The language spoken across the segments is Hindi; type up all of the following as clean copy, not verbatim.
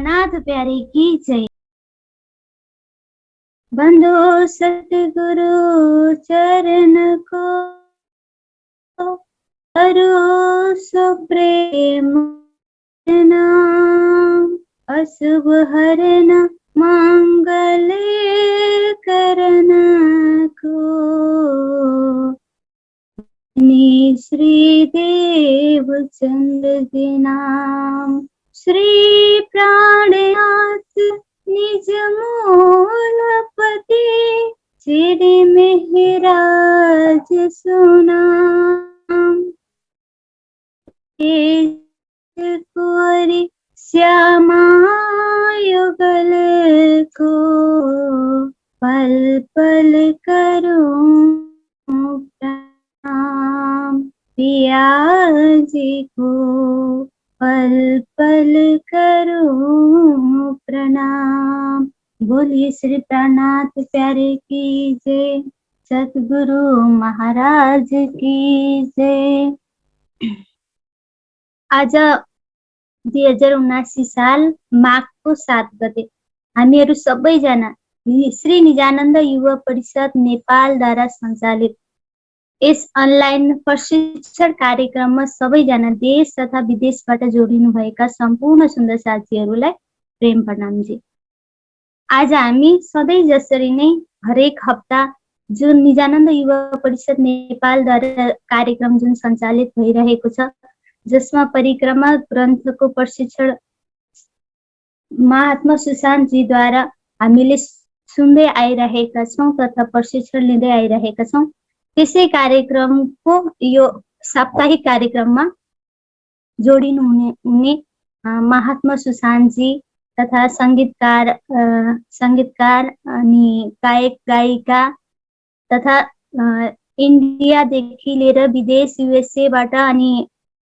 प्राणनाथ प्यारे की जय। बंधो सतगुरु चरण को करो सो प्रेम नाम, अशुभ हरन मंगल करन को। श्री देव चंद्र के नाम, श्री प्राणनाथ निज मूलपति, श्री मेहराज सुनाम। कोरि श्यामा युगल को, पल पल करूं प्रणाम। पिया जी को पल पल करूं प्रणाम। बोलिए श्री प्राणनाथ प्यारे की जय, सतगुरु महाराज की जय। आज 2079 साल माघको 7 गते हामीहरू सबैजना श्री निजानन्द युवा परिषद नेपालद्वारा सञ्चालित यस अनलाइन प्रशिक्षण कार्यक्रममा सबैजना देश तथा विदेशबाट जोडिनु भएका सम्पूर्ण सुन्दर साथीहरूलाई प्रेम प्रणामजी। आज हामी सधैँ जसरी नै हरेक हप्ता जुन निजानन्द युवा परिषद नेपालद्वारा कार्यक्रम जुन सञ्चालित भइरहेको छ, जसमा परिक्रमा ग्रन्थको प्रशिक्षण महात्मा सुशान्तजीद्वारा हामीले सुन्दै आइरहेका छौँ तथा प्रशिक्षण लिँदै आइरहेका छौँ, त्यसै कार्यक्रमको यो साप्ताहिक कार्यक्रममा जोडिनु हुने महात्मा सुशान्तजी तथा संगीतकार अनि गायक गायिका तथा इन्डियादेखि लिएर विदेश युएसएबाट अनि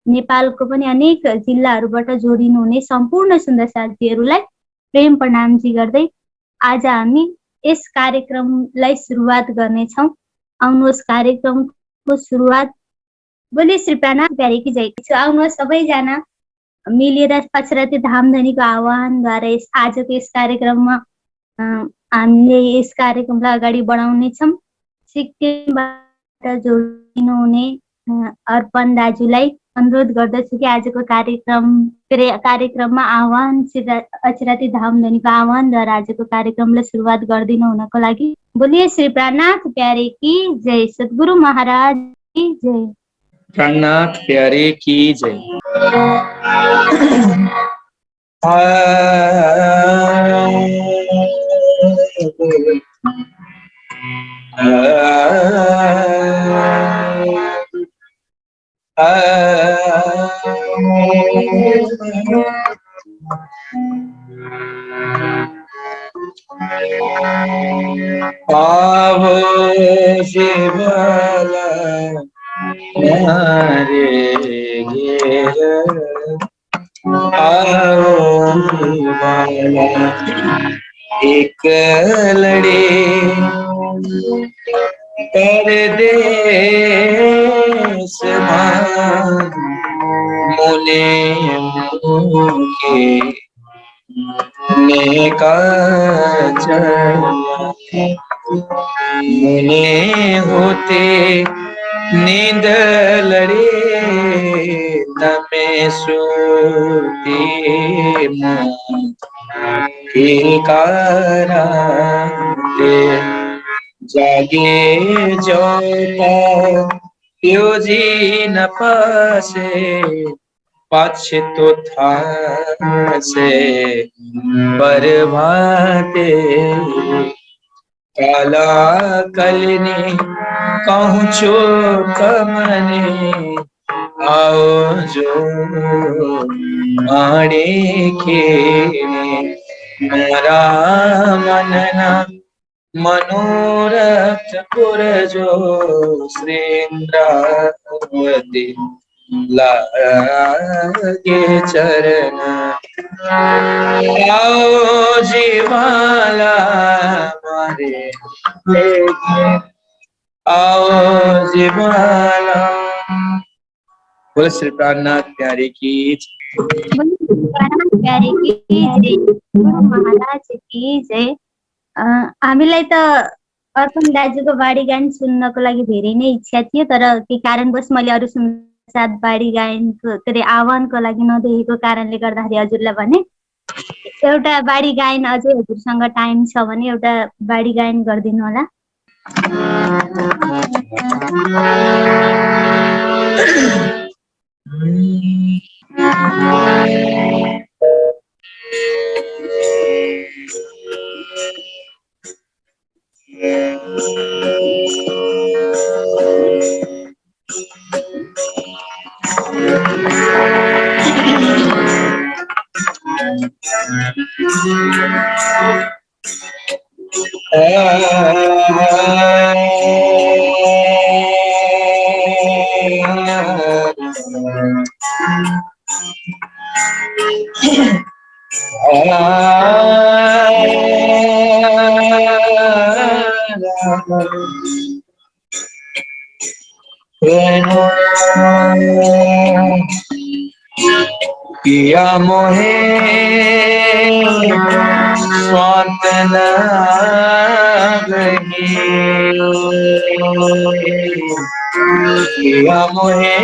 नेपालको पनि अनेक जिल्लाहरूबाट जोडिनु हुने सम्पूर्ण सुन्दर साथीहरूलाई प्रेम प्रणामजी गर्दै आज हामी यस कार्यक्रमलाई सुरुवात गर्नेछौँ। आउनुहोस् कार्यक्रमको सुरुवात बोले श्री प्राणनाथ प्यारे की जय। आउनुहोस् सबैजना मिलेर पचराते धामधनीको आह्वानद्वारा आजको यस कार्यक्रममा हामीले यस कार्यक्रमलाई अगाडि बढाउनेछौँ। सिक्किमबाट जोडिनु हुने अर्पण दाजुलाई अनुरोध गर्दछु कि आजको कार्यक्रममा आह्वान अचराती धामधनीको आह्वानद्वारा आजको कार्यक्रमलाई सुरुवात गरिदिनु हुनको लागि। बोलिए श्री प्राणनाथ प्यारे की जय, सद्गुरु महाराज की जय। प्राणनाथ प्यारे की जय। आवो शिवला मारे घेर, आओ शिवला एक लड़े परदेश मुने मुके नेका मुने होते नींद लड़े तमे सोते काराते जागे जो योजी न पासे पाछे तो था से बरभाते काला कलनी कहूँ चो कमने आओ जो आड़े खेने मेरा मनना मनोरथ पुरजो श्रीन्द्रावती लागे चरण आओ जीवाला मारे आओ जीवाला बोलो श्री प्राणनाथ प्यारे की प्यारे की जय, गुरु महाराज की जय। हामीलाई त अर्पण दाजुको बाडी गायन सुन्नको लागि धेरै नै इच्छा थियो, तर केही कारणवश मैले अरू साथ बाडी गायनको के अरे आह्वानको लागि नदेखेको कारणले गर्दाखेरि हजुरलाई भने एउटा बाडी गायन अझै हजुरसँग टाइम छ भने एउटा बाडी गायन गरिदिनु होला। पिया मोहे स्वांत नहीं, पिया मोहे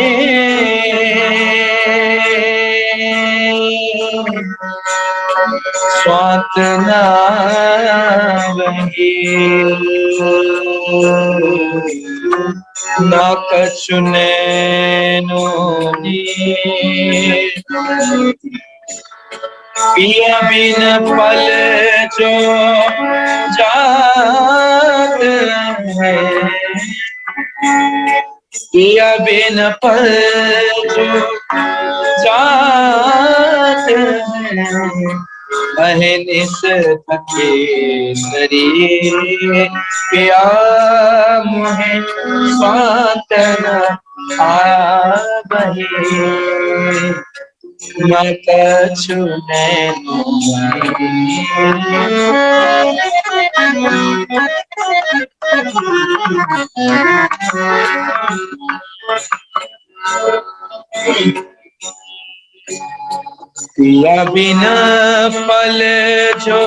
स्वांत नहीं, ना कछु नैनो पिया बिन पल जो जात है, पिया बिन पल जो जात है, अहनिस थके शरीर, पिया मोहे स्वांत न आवहे, ना कछु नैनो पिया बिना पल जो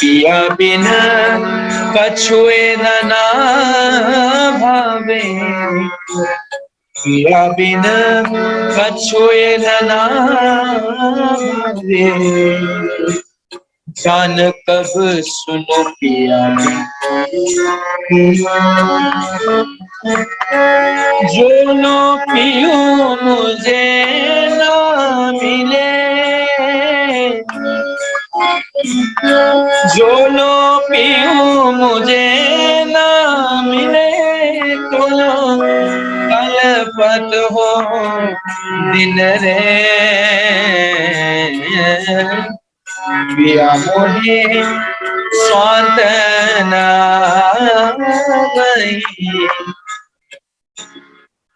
पिया बिना कछुए न भावे, पिया बिना कछुए न भावे, जान कब सुन पिया जो नो पियूं मुझे ना मिले, जो नो पियूं मुझे ना मिले, तो कलपत हो दिन रे, पिया मोहे स्वांत नहीं,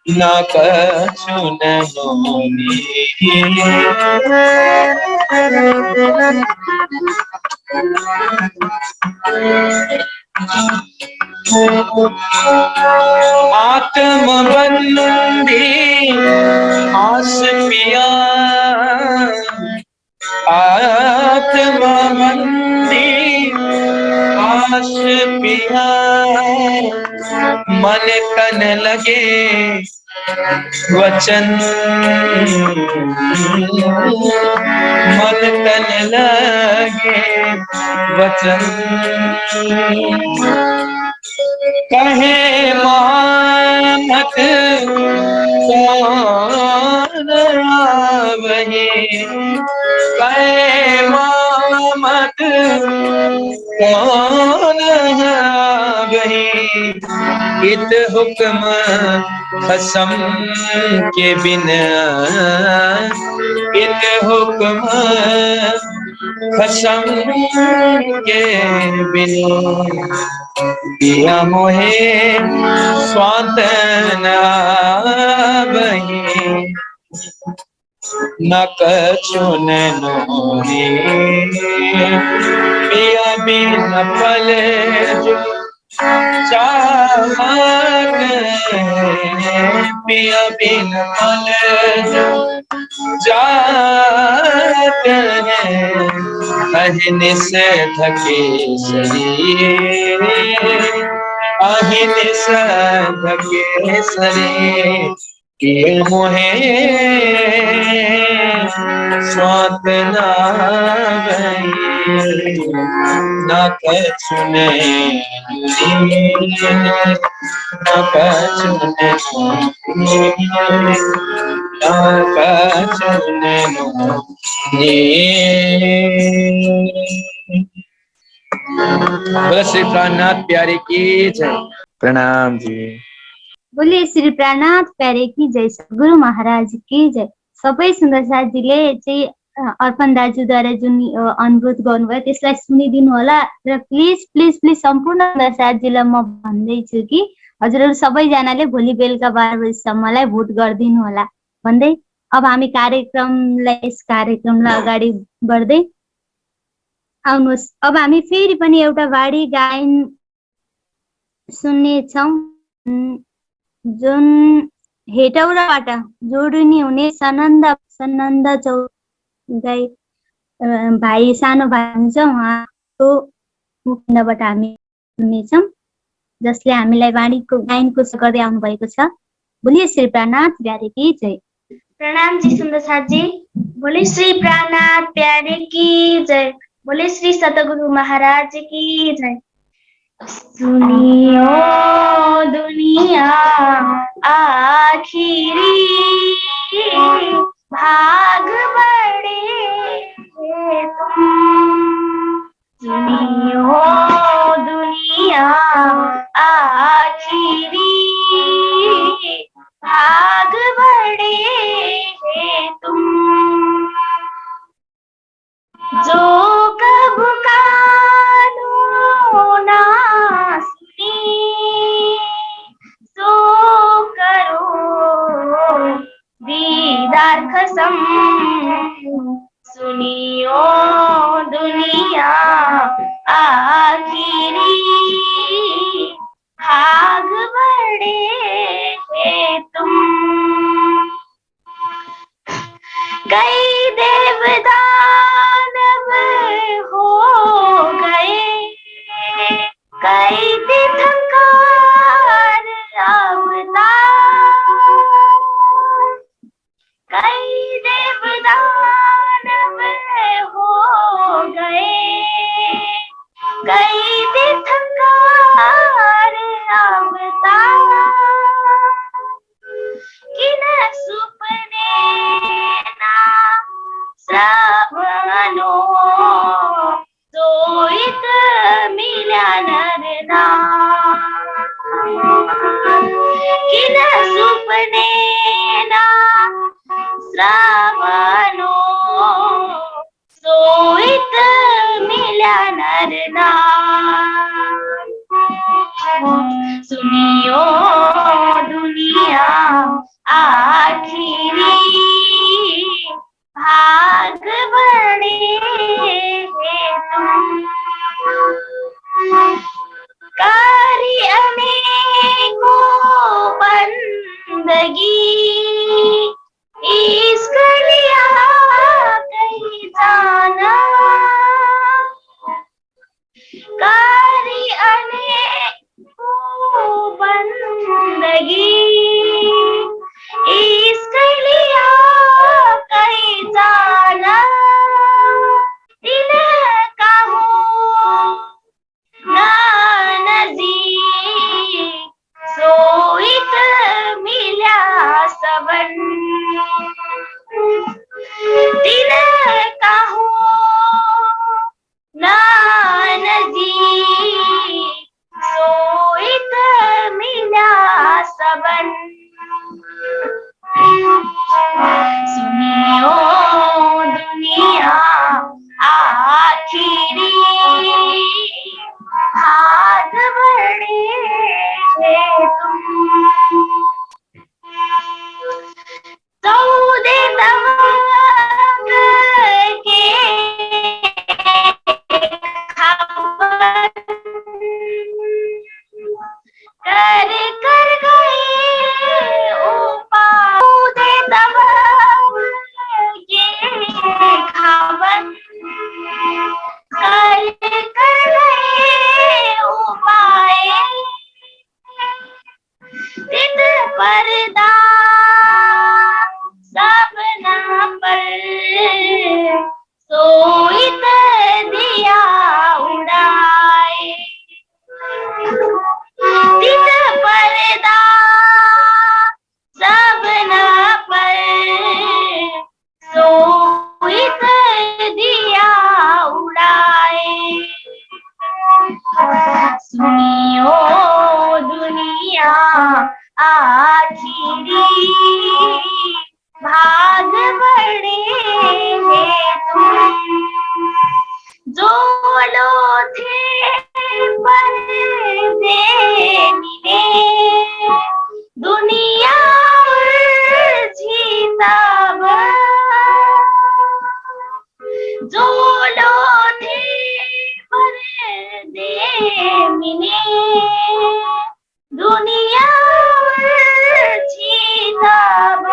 ना कछु नैनो आत्म बंदी आस पिया, आत्म बंदी आस पिया, मन तन लगे वचन, मन तन लगे वचन, कहे मानत कौन आवहे, कहे मामत कौन आवहे, इत हुक्म खसम के बिना, इत हुक्म खसम के बिना, पिया मोहे स्वांत न आवहे, न कछु नैनो रे। पिया बिन पले जो जाग, पिया बिन पले जो जाग है। अहिन से थके शरीर, अहिन से थके शरीर। ये मोहे स्वात ना गई, न कछु नैनो रे, न कछु नैनो रे, न कछु नैनो रे। बोलो श्री प्राणनाथ प्यारे की जय। प्रणाम जी। बोलिए श्री प्राणनाथ प्यारे की जय, सद्गुरु महाराज की जय। सबै सुन्दर साथीले चाहिँ अर्पण दाजुद्वारा जुन अनुरोध गर्नुभयो त्यसलाई सुनिदिनु होला र प्लिज प्लिज प्लिज सम्पूर्ण सुन्दर साथीलाई म भन्दैछु कि हजुरहरू सबैजनाले भोलि बेलुका 12 बजीसम्मलाई भोट गरिदिनु होला भन्दै अब हामी यस कार्यक्रमलाई अगाडि बढ्दै आउनुहोस्। अब हामी फेरि पनि एउटा वाणी गायन सुन्नेछौँ जुन हेटौडाबाट जोडिने हुने सनन्द चौधरी भाइ, सानो भाइ हुन्छ, उहाँको मुखबाट हामी सुन्नेछौँ जसले हामीलाई वाणीको गायनको गर्दै आउनुभएको छ। बोलिए श्री प्राणनाथ प्यारे की जय। प्रणाम जी सुंदर साथ जी। बोले श्री प्राणनाथ प्यारे की जय। बोले श्री सतगुरु महाराज की जय। सुनियो दुनिया आखिरी भाग बड़े हैं तुम। सुनियो दुनिया आखिरी भाग बड़े हैं तुम। जो कब कानो ना सुनी, सो करो दीदार कसम। सुनियो दुनिया आखिरी भाग बड़े हैं तुम। कई देवदानव हो गए, कई तीर्थंकर अवतार। कई देवदानव हो गए, कई तीर्थंकर अवतार। किन सुपने ना श्रवणो, सोईत मिल्या नरनाम। किन सुपने ना श्रवणो, सोईत मिल्या नरनाम। सुनियो दुनिया आखिरी भाग बड़े हैं तुम। कारी अनेकों बंदगी, इश्क लिया कहीं जाना। सोइत दिया उड़ाए, दिन पर्दा सबना पर सोइत दिया उड़ाए। सुनियो दुनिया आखिरी भाग बड़े हैं तुम, जो लो थे पर्दे मिले, दुनिया उलझी तब, जो लो थे पर्दे मिले, दुनिया उलझी तब,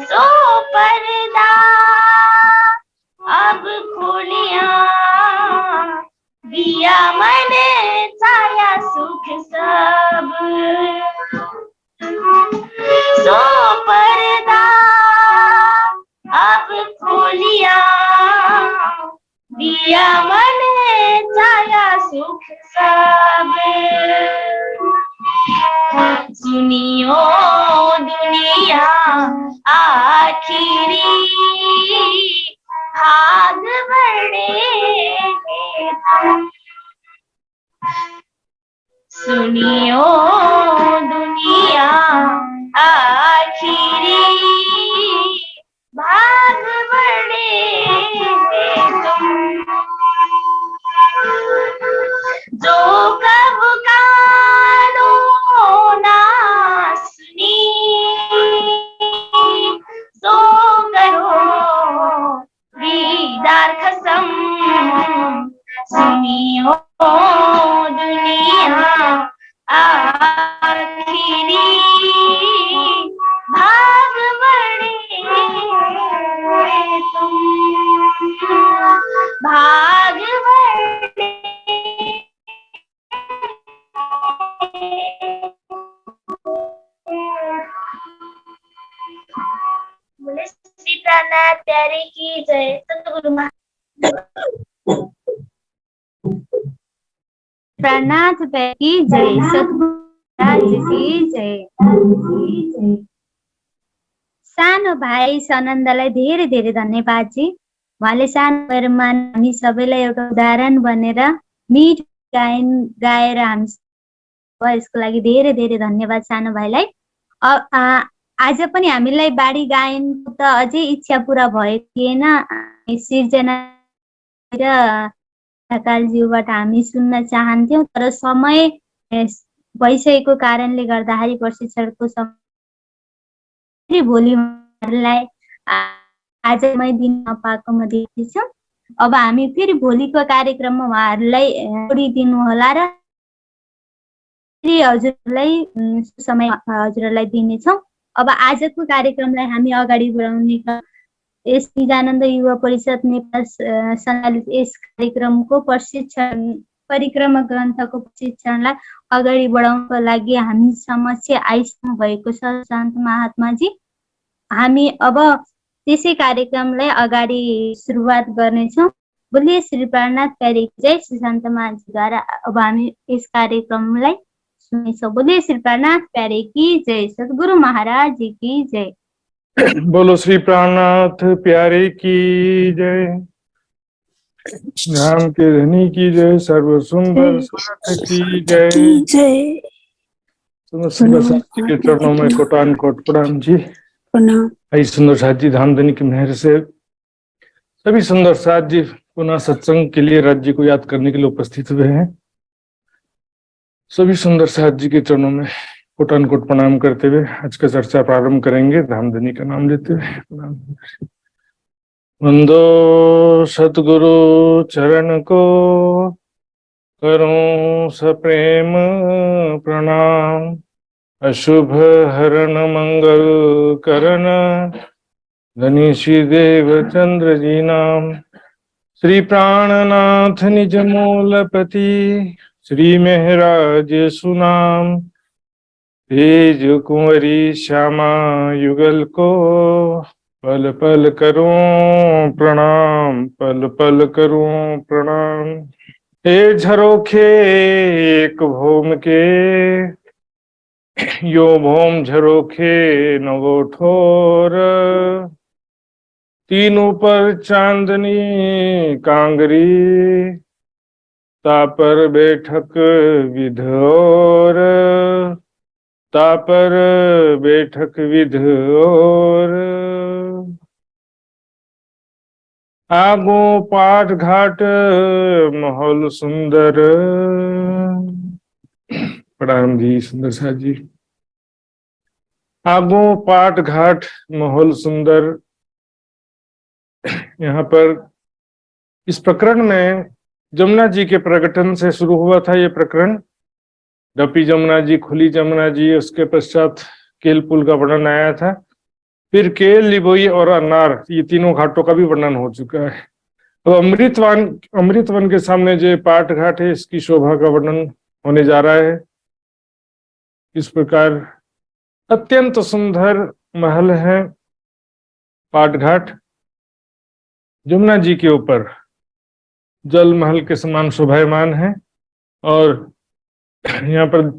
सो पर्दा अब खोलिया, दिया मैंने छाया सुख सब, सो पर्दा अब खोलिया, दिया मैंने छाया सुख सब। सुनियो दुनिया आखिरी भाग बड़े हैं तुम, सुनियो दुनिया आखिरी भाग बड़े हैं तुम, जो कब कानों ना सुनी, सो करो दीदार कसम, सुनियो दुनिया आखिरी भाग बड़े हैं तुम, भाग बड़े। बोले श्री प्राणनाथ प्यारे की जय, सतगुरु प्राणनाथ प्यारे की जय, सतगुरु महाराज की जय। सानो भाइ सनन्दलाई धेरै धेरै धन्यवाद जी। उहाँले सानो उमेरमा हामी सबैलाई एउटा उदाहरण बनेर मिठो गायन गाएर हामी यसको लागि धेरै धेरै धन्यवाद सानो भाइलाई। आज पनि हामीलाई बाडी गायनको त अझै इच्छा पुरा भएको थिएन। सिर्जना र ढकालज्यूबाट हामी सुन्न चाहन्थ्यौँ, तर समय भइसकेको कारणले गर्दाखेरि प्रशिक्षणको समय भोलि उहाँहरूलाई आजमै दिन नपाएको म देख्दैछु। अब हामी फेरि भोलिको कार्यक्रममा उहाँहरूलाई जोडिदिनु होला र हजुरलाई समय हजुरलाई दिनेछौँ। अब आजको कार्यक्रमलाई हामी अगाडि बढाउने यस निजानन्द युवा परिषद नेपाल सञ्चालित यस कार्यक्रमको प्रशिक्षण परिक्रमा ग्रन्थको प्रशिक्षणलाई अगाडि बढाउनको लागि हामी समक्ष आइसक्नु भएको छ शान्त महात्माजी। हामी अब त्यसै कार्यक्रमलाई अगाडि सुरुवात गर्नेछौँ। बोलिए श्री प्राणनाथ प्यारे की जय। श्री शान्त महाजीद्वारा अब हामी यस कार्यक्रमलाई सुनेछौँ। बोलिए श्री प्राणनाथ प्यारे की जय, सद्गुरु महाराज जी की जय। बोलो श्री प्राणनाथ प्यारे की जय, नाम के धनी की जय, सर्व सुंदर साथ की जय। सुंदर साथ जी के चरणों में कोटान कोट प्रणाम जी। आई सुंदर साथ जी धामधनी की मेहर से सभी सुंदर साथ जी पुनः सत्संग के लिए राज्य को याद करने के लिए उपस्थित हुए हैं। सभी सुंदर साथ जी के चरणों में कोटान कोट प्रणाम करते हुए आज का चर्चा प्रारंभ करेंगे। धामधनी का नाम लेते हुए वंदो सतगुरु चरण को करूं सप्रेम प्रणाम, अशुभ हरण मंगल करण धनी श्री देव चंद्र जी नाम। श्री प्राणनाथ निज मूलपति, श्री महराज सुनाम, तेज कुंवरी श्यामा युगल को, पल पल करूं प्रणाम, पल पल करूं प्रणाम। हे झरोखे एक भौम के, यो भौम झरोखे नवो ठोर। तीनों पर चांदनी कांगरी, तापर बैठक विधोर, तापर बैठक विधोर। आगो पाठ घाट माहौल सुंदर। प्रणाम जी सुंदर साथ जी। आगो पाठ घाट माहौल सुंदर। यहाँ पर इस प्रकरण में जमुना जी के प्रकटन से शुरू हुआ था ये प्रकरण। डपी जमुना जी, खुली जमुना जी, उसके पश्चात केल पुल का वर्णन आया था। फिर केल, लिबोई और अन्नार, ये तीनों घाटों का भी वर्णन हो चुका है। तो अमृतवन के सामने जो पाठ घाट है, इसकी शोभा का वर्णन होने जा रहा है। इस प्रकार अत्यंत सुंदर महल है पाठ घाट। जमुना जी के ऊपर जल महल के समान शोभायमान है। और यहाँ पर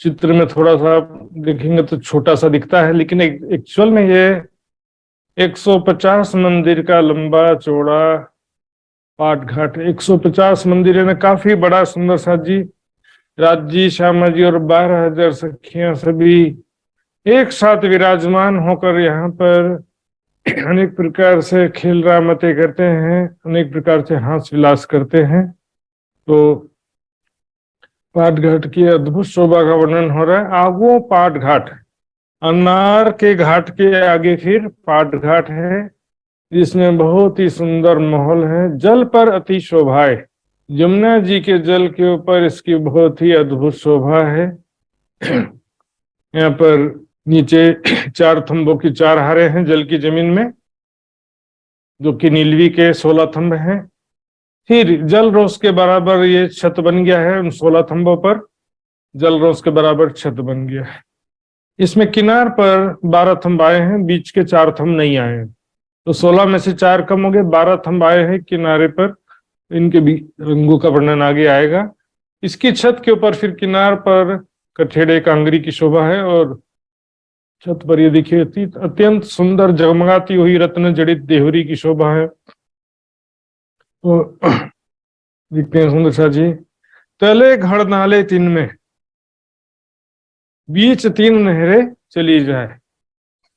चित्र में थोड़ा सा देखेंगे तो छोटा सा दिखता है, लेकिन एक्चुअल में ये 150 मंदिर का लंबा चौड़ा पाठ घाट। 150 मंदिर है ना, काफी बड़ा सुंदर सा जी। राज जी, श्यामा जी और 12,000 सखियां सभी एक साथ विराजमान होकर यहाँ पर अनेक प्रकार से खेल रामते करते हैं, अनेक प्रकार से हास विलास करते हैं। तो पाठ घाट की अद्भुत शोभा का वर्णन हो रहा है। आगो पाठ घाट, अन्नार के घाट के आगे फिर पाठ घाट है, जिसमें बहुत ही सुंदर महल है। जल पर अति शोभाए, यमुना जी के जल के ऊपर इसकी बहुत ही अद्भुत शोभा है। यहाँ पर नीचे 4 थंबों की 4 हारे हैं जल की जमीन में, जो कि नीलवी के 16 थंब हैं। फिर जल रोस के बराबर ये छत बन गया है, उन 16 थंबों पर जल रोस के बराबर छत बन गया है। इसमें किनार पर 12 थंब आए हैं, बीच के 4 थंब नहीं आए हैं। तो 16 में से 4 कम हो गए, 12 थंब आए हैं किनारे पर। इनके भी रंगों का वर्णन आगे आएगा। इसकी छत के ऊपर फिर किनार पर कठेड़े कांगरी की शोभा है, और छत पर ये देखिए अत्यंत सुंदर जगमगाती हुई रत्न जड़ित देहरी की शोभा है। तो देखते हैं सुंदर सा जी। तले घड़ नाले 3 में, बीच 3 नहरें चली जाए।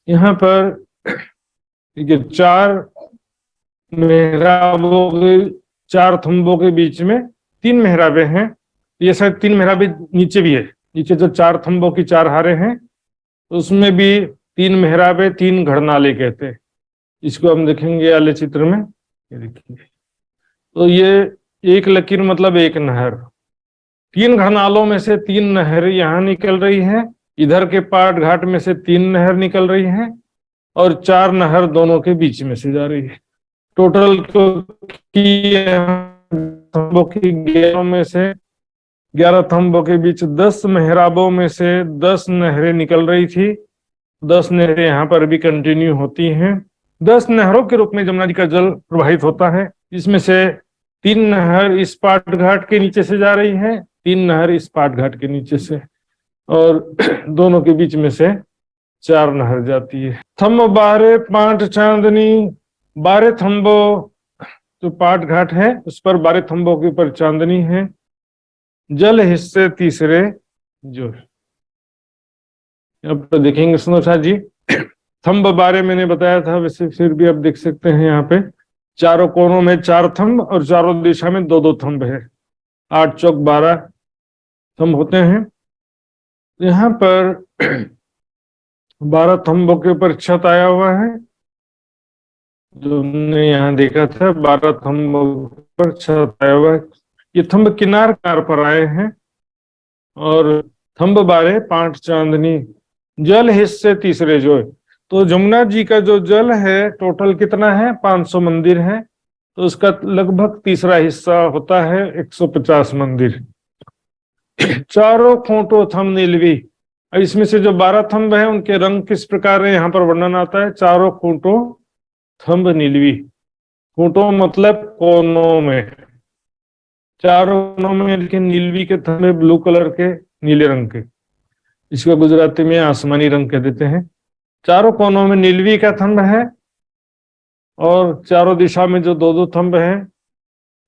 यहाँ पर देखिए 4 मेहराबों के, 4 थंबों के बीच में 3 मेहराबें हैं। ये शायद 3 मेहराबें नीचे भी है। नीचे जो 4 थंबों की 4 हारे हैं, उसमें भी 3 मेहराबें, 3 घड़नाले कहते हैं। इसको हम देखेंगे अगले चित्र में। ये देखिए, तो ये एक लकीर मतलब एक नहर। 3 घड़नालों में से 3 नहर यहाँ निकल रही है, इधर के पाठ घाट में से 3 नहर निकल रही है, और 4 नहर दोनों के बीच में से जा रही है। टोटल थंबों की 11 में से 11 थंबों के बीच 10 मेहराबों में से 10 नहरें निकल रही थी। 10 नहरें यहाँ पर भी कंटिन्यू होती हैं। 10 नहरों के रूप में जमुना जी का जल प्रवाहित होता है। इसमें से 3 नहर इस पाठ घाट के नीचे से जा रही है, 3 नहर इस पाठ घाट के नीचे से, और दोनों के बीच में से 4 नहर जाती है। थंब 12 पाठ चांदनी, 12 थंबों जो पाठ घाट है उस पर 12 थंबों के ऊपर चांदनी है। जल हिस्से तीसरे जो अब तो देखेंगे सुनोसा जी। थंब 12 मैंने बताया था, वैसे फिर भी आप देख सकते हैं यहाँ पे चारों कोनों में 4 थंब और चारों दिशा में 2-2 थंब है। 8 चौक 12 थंब होते हैं। यहाँ पर 12 थंबों के ऊपर छत आया हुआ है, जो हमने यहाँ देखा था। 12 थंबों पर छत आया हुआ है। ये थंब किनार पर आए हैं। और थंब 12 पाठ चांदनी, जल हिस्से तीसरे जो, तो जमुना जी का जो जल है टोटल कितना है, 500 मंदिर है, तो उसका लगभग तीसरा हिस्सा होता है 150 मंदिर। चारों खूंटों थंब नीलवी, इसमें से जो 12 थंब है उनके रंग किस प्रकार है यहाँ पर वर्णन आता है। चारों खूंटों थंब नीलवी, खूंटों मतलब कोनों में, चारों कोनों में, लेकिन नीलवी के थंब है ब्लू कलर के, नीले रंग के। इसको गुजराती में आसमानी रंग कह देते हैं। चारों कोनों में नीलवी का थंब है और चारों दिशा में जो दो दो थंब हैं,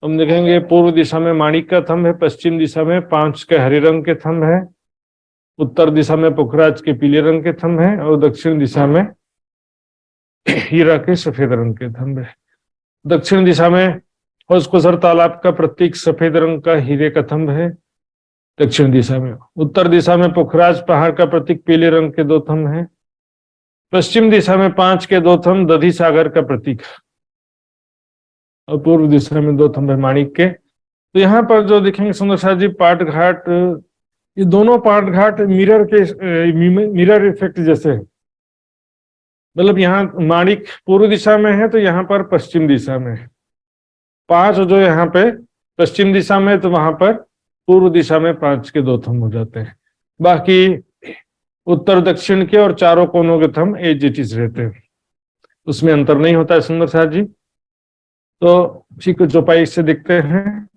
हम देखेंगे पूर्व दिशा में माणिक का थंब है, पश्चिम दिशा में 5 के हरे रंग के थंब है, उत्तर दिशा में पुखराज के पीले रंग के थंब है और दक्षिण दिशा में हीरा के सफेद रंग के थंब है। दक्षिण दिशा में होसकोसर तालाब का प्रतीक सफेद रंग का हीरे का थंब है दक्षिण दिशा में। उत्तर दिशा में पुखराज पहाड़ का प्रतीक पीले रंग के 2 थंब है। पश्चिम दिशा में 5 के 2 थंब दधी सागर का प्रतीक और पूर्व दिशा में 2 थंब है माणिक के। तो यहाँ पर जो दिखेंगे सुंदर साथ जी पाट घाट, ये दोनों पाट घाट मिरर इफेक्ट जैसे है। मतलब यहाँ माणिक पूर्व दिशा में है तो यहाँ पर पश्चिम दिशा में है, 5 जो यहाँ पे पश्चिम दिशा में, तो वहां पर पूर्व दिशा में 5 के 2 थंब हो जाते हैं। बाकी उत्तर दक्षिण के और चारों कोनों के थंब एज इट इज रहते हैं, उसमें अंतर नहीं होता है सुंदर साथ जी। तो ठीक चौपाई से दिखते हैं।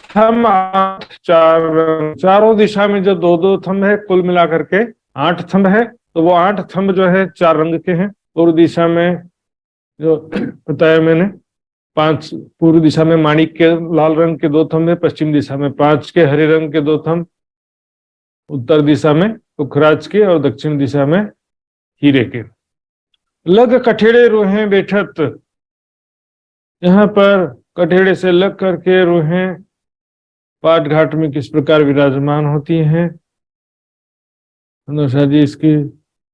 थंब 8, चारों दिशा में जो 2-2 थंब है, कुल मिलाकर के 8 थंब है। तो वो 8 थंब जो है 4 रंग के हैं। पूर्व दिशा में जो बताया मैंने 5, पूर्व दिशा में माणिक के लाल रंग के 2 थंब है, पश्चिम दिशा में 5 के हरे रंग के 2 थंब, उत्तर दिशा में पुखराज के और दक्षिण दिशा में हीरे के। लग कठेड़े रोहें बैठत, यहाँ पर कठेड़े से लग करके रोहें पाट घाट में किस प्रकार विराजमान होती हैं। अनुषा जी इसकी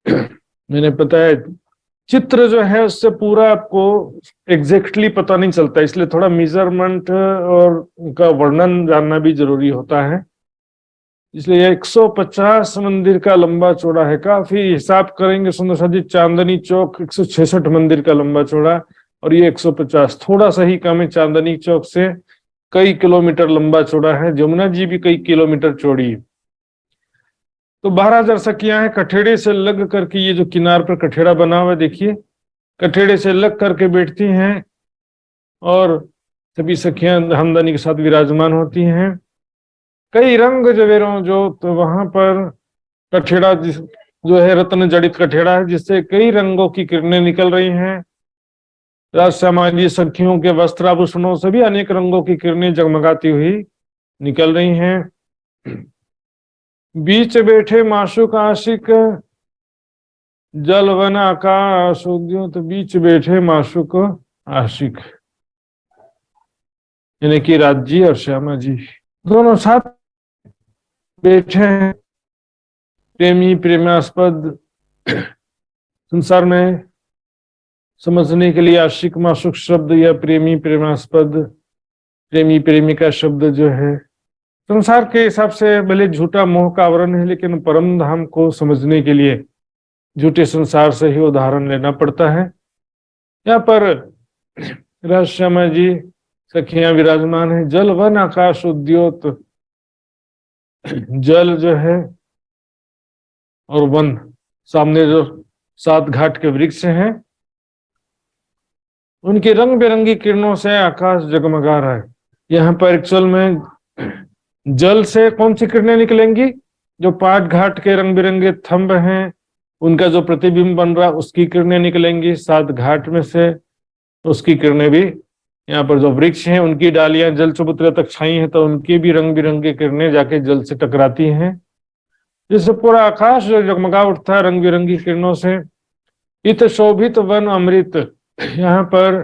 मैंने पता है चित्र जो है उससे पूरा आपको एग्जैक्टली पता नहीं चलता, इसलिए थोड़ा मेजरमेंट और उनका वर्णन जानना भी जरूरी होता है। इसलिए 150 मंदिर का लंबा चौड़ा है, काफी हिसाब करेंगे सुंदर सा जी, चांदनी चौक 166 मंदिर का लंबा चौड़ा और ये 150, थोड़ा सा ही कम है। चांदनी चौक से कई किलोमीटर लंबा चौड़ा है, जमुना जी भी कई किलोमीटर चौड़ी है। तो 12,000 सखियां हैं, कठेड़े से लग करके, ये जो किनार पर कठेड़ा बना हुआ है देखिए, कठेड़े से लग करके बैठती हैं और सभी सखियां हमदनी के साथ विराजमान होती हैं। कई रंग जवेरों जो, तो वहां पर कठेड़ा जो है रत्न जड़ित कठेड़ा है, जिससे कई रंगों की किरणें निकल रही हैं। राजश्यामाजी सखियों के वस्त्र आभूषणों से भी अनेक रंगों की किरणें जगमगाती हुई निकल रही हैं। बीच बैठे माशूक आशिक, जल वन आकाश उद्योत, बीच बैठे माशूक आशिक, यानी कि राज जी और श्यामा जी दोनों साथ बैठे हैं। प्रेमी प्रेमास्पद, संसार में समझने के लिए आशिक माशूक शब्द या प्रेमी प्रेमास्पद, प्रेमी प्रेमिका शब्द जो है संसार के हिसाब से भले झूठा मोह का आवरण है, लेकिन परम धाम को समझने के लिए झूठे संसार से ही उदाहरण लेना पड़ता है। यहाँ पर राजश्यामा जी सखियां विराजमान है। जल वन आकाश उद्योत, जल जो है और वन, सामने जो 7 घाट के वृक्ष हैं, उनकी रंग बिरंगी किरणों से आकाश जगमगा रहा है। यहाँ पर एक्चुअल में जल से कौन सी किरणें निकलेंगी, जो 5 घाट के रंग बिरंगे थंब हैं उनका जो प्रतिबिंब बन रहा उसकी किरणें निकलेंगी। 7 घाट में से उसकी किरणें भी, यहाँ पर जो वृक्ष हैं उनकी डालियां जल चबूतरे तक छाई हैं तो उनकी भी रंग बिरंगी किरणें जाके जल से टकराती हैं, जिससे पूरा आकाश जो जगमगा उठता है रंग बिरंगी किरणों से। इत शोभित वन अमृत, यहाँ पर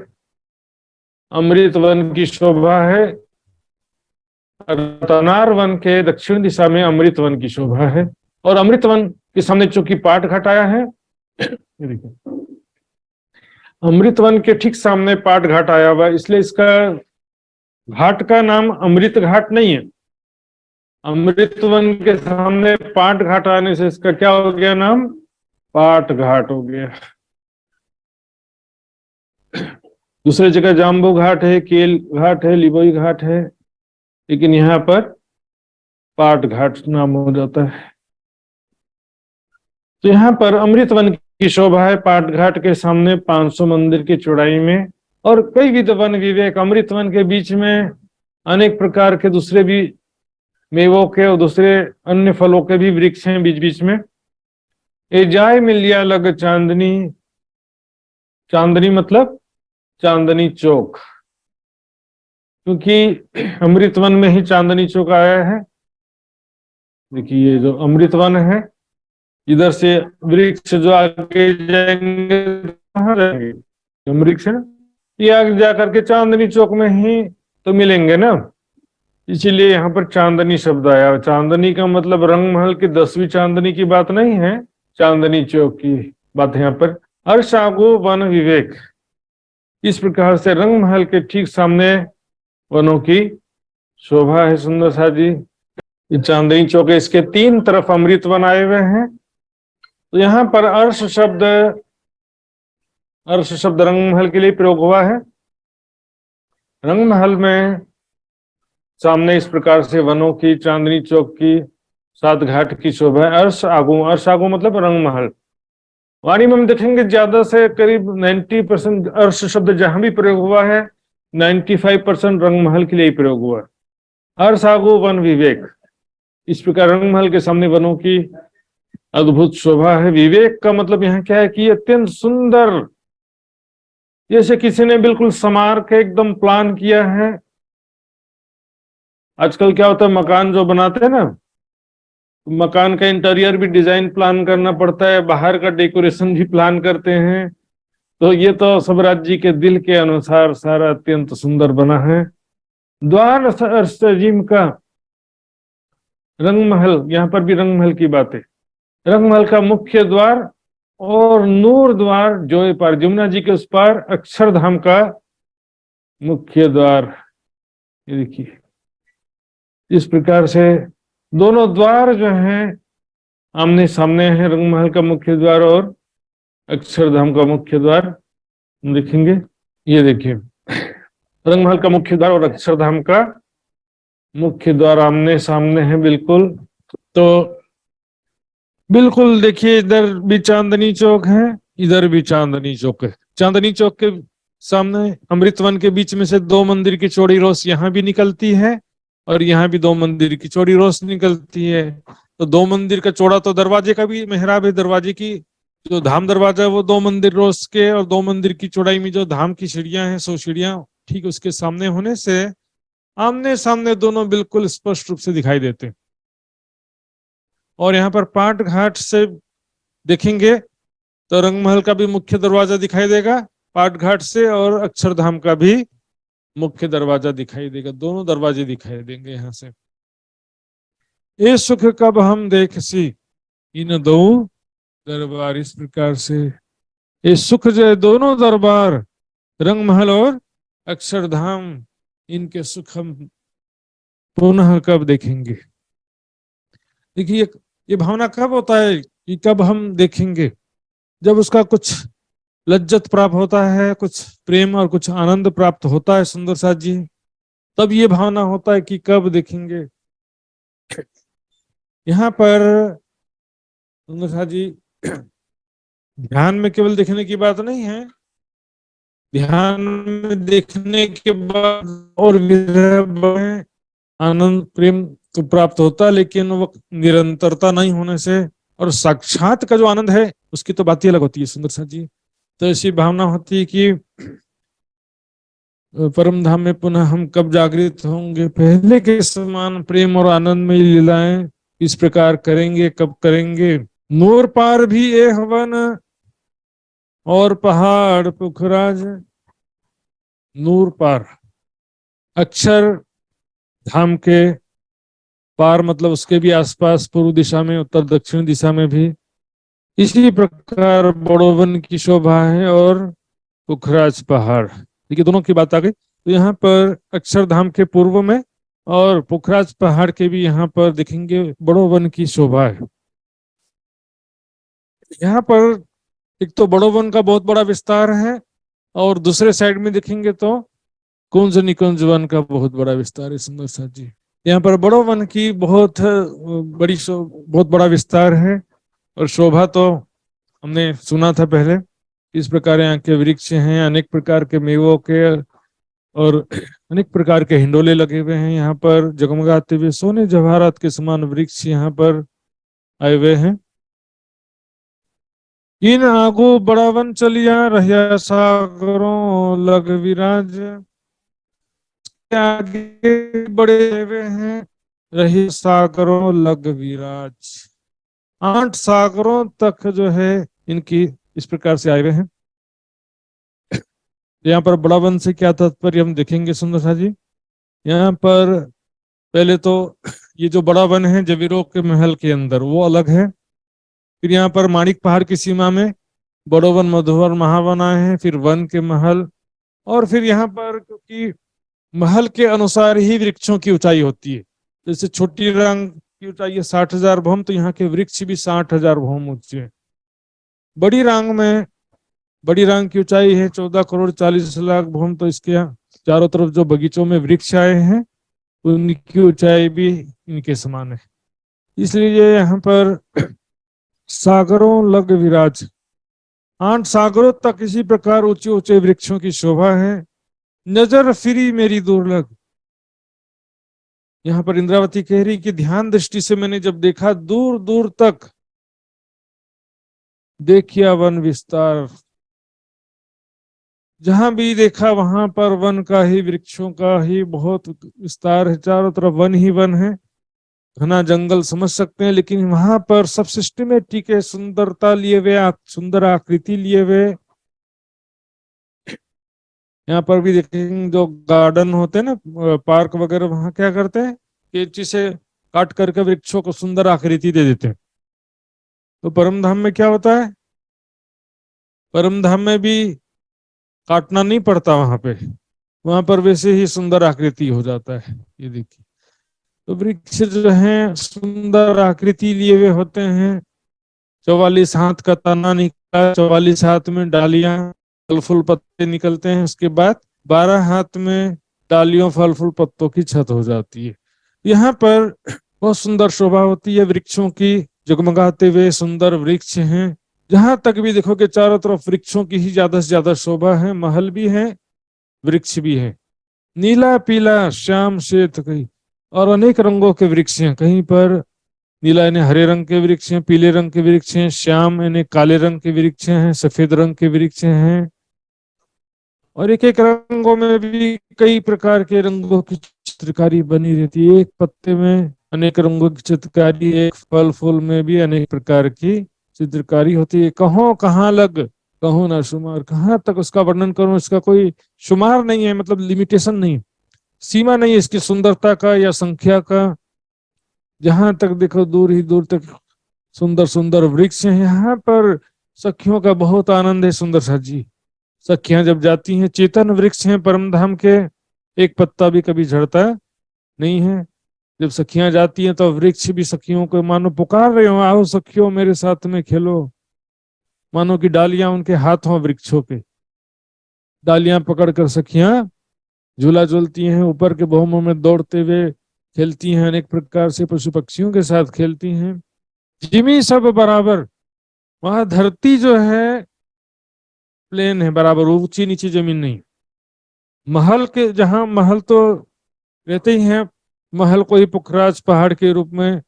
अमृत वन की शोभा है। रतनार वन के दक्षिण दिशा में अमृत वन की शोभा है और अमृत वन के सामने चूंकि पाट घाट आया है, अमृत वन के ठीक सामने पाट घाट आया हुआ, इसलिए इसका घाट का नाम अमृत घाट नहीं है। अमृत वन के सामने पाट घाट आने से इसका क्या हो गया नाम, पाट घाट हो गया। दूसरी जगह जाम्बू घाट है, केल घाट है, लिबोई घाट है, लेकिन यहाँ पर पाट घाट नाम हो जाता है। तो यहाँ पर अमृत वन की शोभा है पाट घाट के सामने 500 मंदिर की चौड़ाई में, और कई विध वन विवेक अमृत वन के बीच में अनेक प्रकार के दूसरे भी मेवों के और दूसरे अन्य फलों के भी वृक्ष हैं बीच बीच में। ए जाय मिलिया लग चांदनी, चांदनी मतलब चांदनी चौक, क्योंकि अमृत वन में ही चांदनी चौक आया है। देखिए ये जो अमृत वन है, इधर से वृक्ष जो आगे जाएंगे कहाँ जाएंगे, वृक्ष है ना, ये आगे जाकर के चांदनी चौक में ही तो मिलेंगे ना, इसीलिए यहाँ पर चांदनी शब्द आया। चांदनी का मतलब रंग महल की 10वीं चांदनी की बात नहीं है, चांदनी चौक की बात है यहाँ पर। अर्शागो वन विवेक, इस प्रकार से रंग महल के ठीक सामने वनों की शोभा है। सुंदर सा जी ये चांदनी चौक है, इसके 3 तरफ अमृत वन आए हुए हैं। तो यहाँ पर अर्श शब्द रंग महल के लिए प्रयोग हुआ है। रंग महल में सामने इस प्रकार से वनों की, चांदनी चौक की, 7 घाट की शोभा है। अर्श आगू मतलब रंग महल। वाणी में हम देखेंगे ज्यादा से करीब 90% अर्श शब्द जहां भी प्रयोग हुआ है 95% रंग महल के लिए प्रयोग हुआ है। अर्श आगू वन विवेक, इस प्रकार रंग महल के सामने वनों की अद्भुत शोभा है। विवेक का मतलब यहाँ क्या है कि अत्यंत सुंदर, जैसे किसी ने बिल्कुल संवार के एकदम प्लान किया है। आजकल क्या होता है, मकान जो बनाते हैं ना, मकान का इंटीरियर भी डिजाइन प्लान करना पड़ता है, बाहर का डेकोरेशन भी प्लान करते हैं। तो ये तो सबराज जी के दिल के अनुसार सारा अत्यंत सुंदर बना है। द्वार सजीम का रंग महल, यहाँ पर भी रंग महल की बात है। रंग महल का मुख्य द्वार और नूर द्वार जो पार जमुना जी के उस पार अक्षरधाम का मुख्य द्वार, ये देखिए इस प्रकार से दोनों द्वार जो हैं आमने सामने हैं, रंग महल का मुख्य द्वार और अक्षरधाम का मुख्य द्वार। देखेंगे ये देखिए रंग महल का मुख्य द्वार और अक्षरधाम का मुख्य द्वार आमने सामने है बिल्कुल। तो बिल्कुल देखिए इधर भी चांदनी चौक है, इधर भी चांदनी चौक है। चांदनी चौक के सामने अमृतवन के बीच में से 2 मंदिर की चौड़ी रोस यहाँ भी निकलती है और यहाँ भी 2 मंदिर की चौड़ी रोस निकलती है। तो 2 मंदिर का चौड़ा तो दरवाजे का भी मेहराब है, दरवाजे की जो धाम दरवाजा है वो 2 मंदिर रोस के, और 2 मंदिर की चौड़ाई में जो धाम की सीढ़ियां हैं 100 सीढ़ियां ठीक उसके सामने होने से आमने सामने दोनों बिल्कुल स्पष्ट रूप से दिखाई देते। और यहाँ पर पाट घाट से देखेंगे तो रंग महल का भी मुख्य दरवाजा दिखाई देगा पाट घाट से, और अक्षरधाम का भी मुख्य दरवाजा दिखाई देगा, दोनों दरवाजे दिखाई देंगे यहाँ से। ये सुख कब हम देख सी इन 2 दरबार, इस प्रकार से ये सुख जो है दोनों दरबार रंग महल और अक्षरधाम, इनके सुख हम पुनः कब देखेंगे। देखिए ये भावना कब होता है कि कब हम देखेंगे, जब उसका कुछ लज्जत प्राप्त होता है, कुछ प्रेम और कुछ आनंद प्राप्त होता है सुंदर साथ जी, तब ये भावना होता है कि कब देखेंगे। यहाँ पर सुंदर साथ जी ध्यान में केवल देखने की बात नहीं है, ध्यान में देखने के बाद और विरह आनंद प्रेम तो प्राप्त होता है, लेकिन वो निरंतरता नहीं होने से और साक्षात का जो आनंद है उसकी तो बात ही अलग होती है सुंदर साथ जी। तो ऐसी भावना होती है कि परम धाम में पुनः हम कब जागृत होंगे, पहले के समान प्रेम और आनंद में लीलाएं इस प्रकार करेंगे, कब करेंगे। नूर पार भी ए हवन और पहाड़ पुखराज, नूर पार अक्षर धाम के पार मतलब उसके भी आसपास पूर्व दिशा में, उत्तर दक्षिण दिशा में भी इसी प्रकार बड़ोवन की शोभा है और पुखराज पहाड़। देखिए दोनों की बात आ गई। तो यहाँ पर अक्षरधाम के पूर्व में और पुखराज पहाड़ के भी यहाँ पर देखेंगे बड़ोवन की शोभा है। यहाँ पर एक तो बड़ोवन का बहुत बड़ा विस्तार है और दूसरे साइड में देखेंगे तो कुंज निकुंज वन का बहुत बड़ा विस्तार है सुंदर साथ जी। यहाँ पर बड़ोवन की बहुत बड़ा विस्तार है और शोभा तो हमने सुना था पहले, इस प्रकार यहाँ के वृक्ष हैं, अनेक प्रकार के मेवों के और अनेक प्रकार के हिंडोले लगे हुए हैं। यहाँ पर जगमगाते हुए सोने जवाहरात के समान वृक्ष यहाँ पर आए हुए हैं। इन आगो बड़ावन चलिया रहिया सागरों लग विराज, आगे बड़े हुए हैं रही सागरों लग विराज। 8 सागरों तक जो है इनकी इस प्रकार से आए हुए हैं। यहाँ पर बड़ा वन से क्या तात्पर्य हम देखेंगे सुंदर सा जी। यहाँ पर पहले तो ये जो बड़ा वन है जवीरों के महल के अंदर वो अलग है। फिर यहाँ पर माणिक पहाड़ की सीमा में बड़ो वन मधुवर महावन आए हैं, फिर वन के महल। और फिर यहाँ पर क्योंकि महल के अनुसार ही वृक्षों की ऊंचाई होती है, जैसे छोटी रंग की ऊंचाई है 60,000 भौम, तो यहाँ के वृक्ष भी 60,000 भौम ऊंचे हैं। बड़ी रांग की ऊंचाई है 14 करोड़ 40 लाख भौम, तो इसके चारों तरफ जो बगीचों में वृक्ष आए हैं उनकी ऊंचाई भी इनके समान है। इसलिए यहाँ पर सागरों लग विराज, 8 सागरों तक इसी प्रकार ऊंचे ऊंचे वृक्षों की शोभा है। नजर फिरी मेरी दुर्लभ, यहाँ पर इंद्रावती कह रही कि ध्यान दृष्टि से मैंने जब देखा दूर दूर तक देखिया वन विस्तार, जहां भी देखा वहां पर वन का ही, वृक्षों का ही बहुत विस्तार है। चारों तरफ वन ही वन है, घना जंगल समझ सकते हैं, लेकिन वहां पर सब सिस्टमेटिक है, सुंदरता लिए हुए, सुंदर आकृति लिए हुए। यहाँ पर भी देखेंगे जो गार्डन होते हैं ना, पार्क वगैरह, वहां क्या करते हैं कैंची से काट करके वृक्षों को सुंदर आकृति दे देते हैं। तो परम धाम में क्या होता है, परम धाम में भी काटना नहीं पड़ता, वहां पर वैसे ही सुंदर आकृति हो जाता है। ये देखिए, तो वृक्ष जो है सुंदर आकृति लिए हुए होते हैं। 44 हाथ का तना निकला, 44 हाथ में डालियां फल फूल पत्ते निकलते हैं, उसके बाद 12 हाथ में डालियों फल फूल पत्तों की छत हो जाती है। यहाँ पर बहुत सुंदर शोभा होती है वृक्षों की, जगमगाते हुए सुंदर वृक्ष हैं। जहां तक भी देखोगे चारों तरफ वृक्षों की ही ज्यादा से ज्यादा शोभा है। महल भी है, वृक्ष भी है, नीला पीला श्याम श्वेत कई, और अनेक रंगों के वृक्ष हैं। कहीं पर नीला यानी हरे रंग के वृक्ष हैं, पीले रंग के वृक्ष हैं, श्याम यानी काले रंग के वृक्ष हैं, सफेद रंग के वृक्ष हैं। और एक एक रंगों में भी कई प्रकार के रंगों की चित्रकारी बनी रहती है। एक पत्ते में अनेक रंगों की चित्रकारी, एक फल फूल में भी अनेक प्रकार की चित्रकारी होती है। कहो कहाँ लग कहो ना शुमार, कहाँ तक उसका वर्णन करूं, इसका कोई शुमार नहीं है, मतलब लिमिटेशन नहीं, सीमा नहीं है इसकी सुंदरता का या संख्या का। जहां तक देखो दूर ही दूर तक सुंदर सुंदर वृक्ष हैं। यहाँ पर सखियों का बहुत आनंद है सुंदर सा जी। सखियां जब जाती हैं, चेतन वृक्ष हैं परम धाम के, एक पत्ता भी कभी झड़ता नहीं है। जब सखियां जाती हैं तो वृक्ष भी सखियों को मानो पुकार रहे हो, आओ सखियों मेरे साथ में खेलो, मानो कि डालियां उनके हाथ हों, वृक्षों के डालियां पकड़कर सखियां झूला झूलती हैं, ऊपर के बहुमों में दौड़ते हुए खेलती हैं, अनेक प्रकार से पशु पक्षियों के साथ खेलती हैं। जिमी सब बराबर, वहां धरती जो है प्लेन है, बराबर, ऊंची नीची जमीन नहीं। महल के, जहां महल तो रहते ही हैं, महल को ही पुखराज पहाड़ के रूप में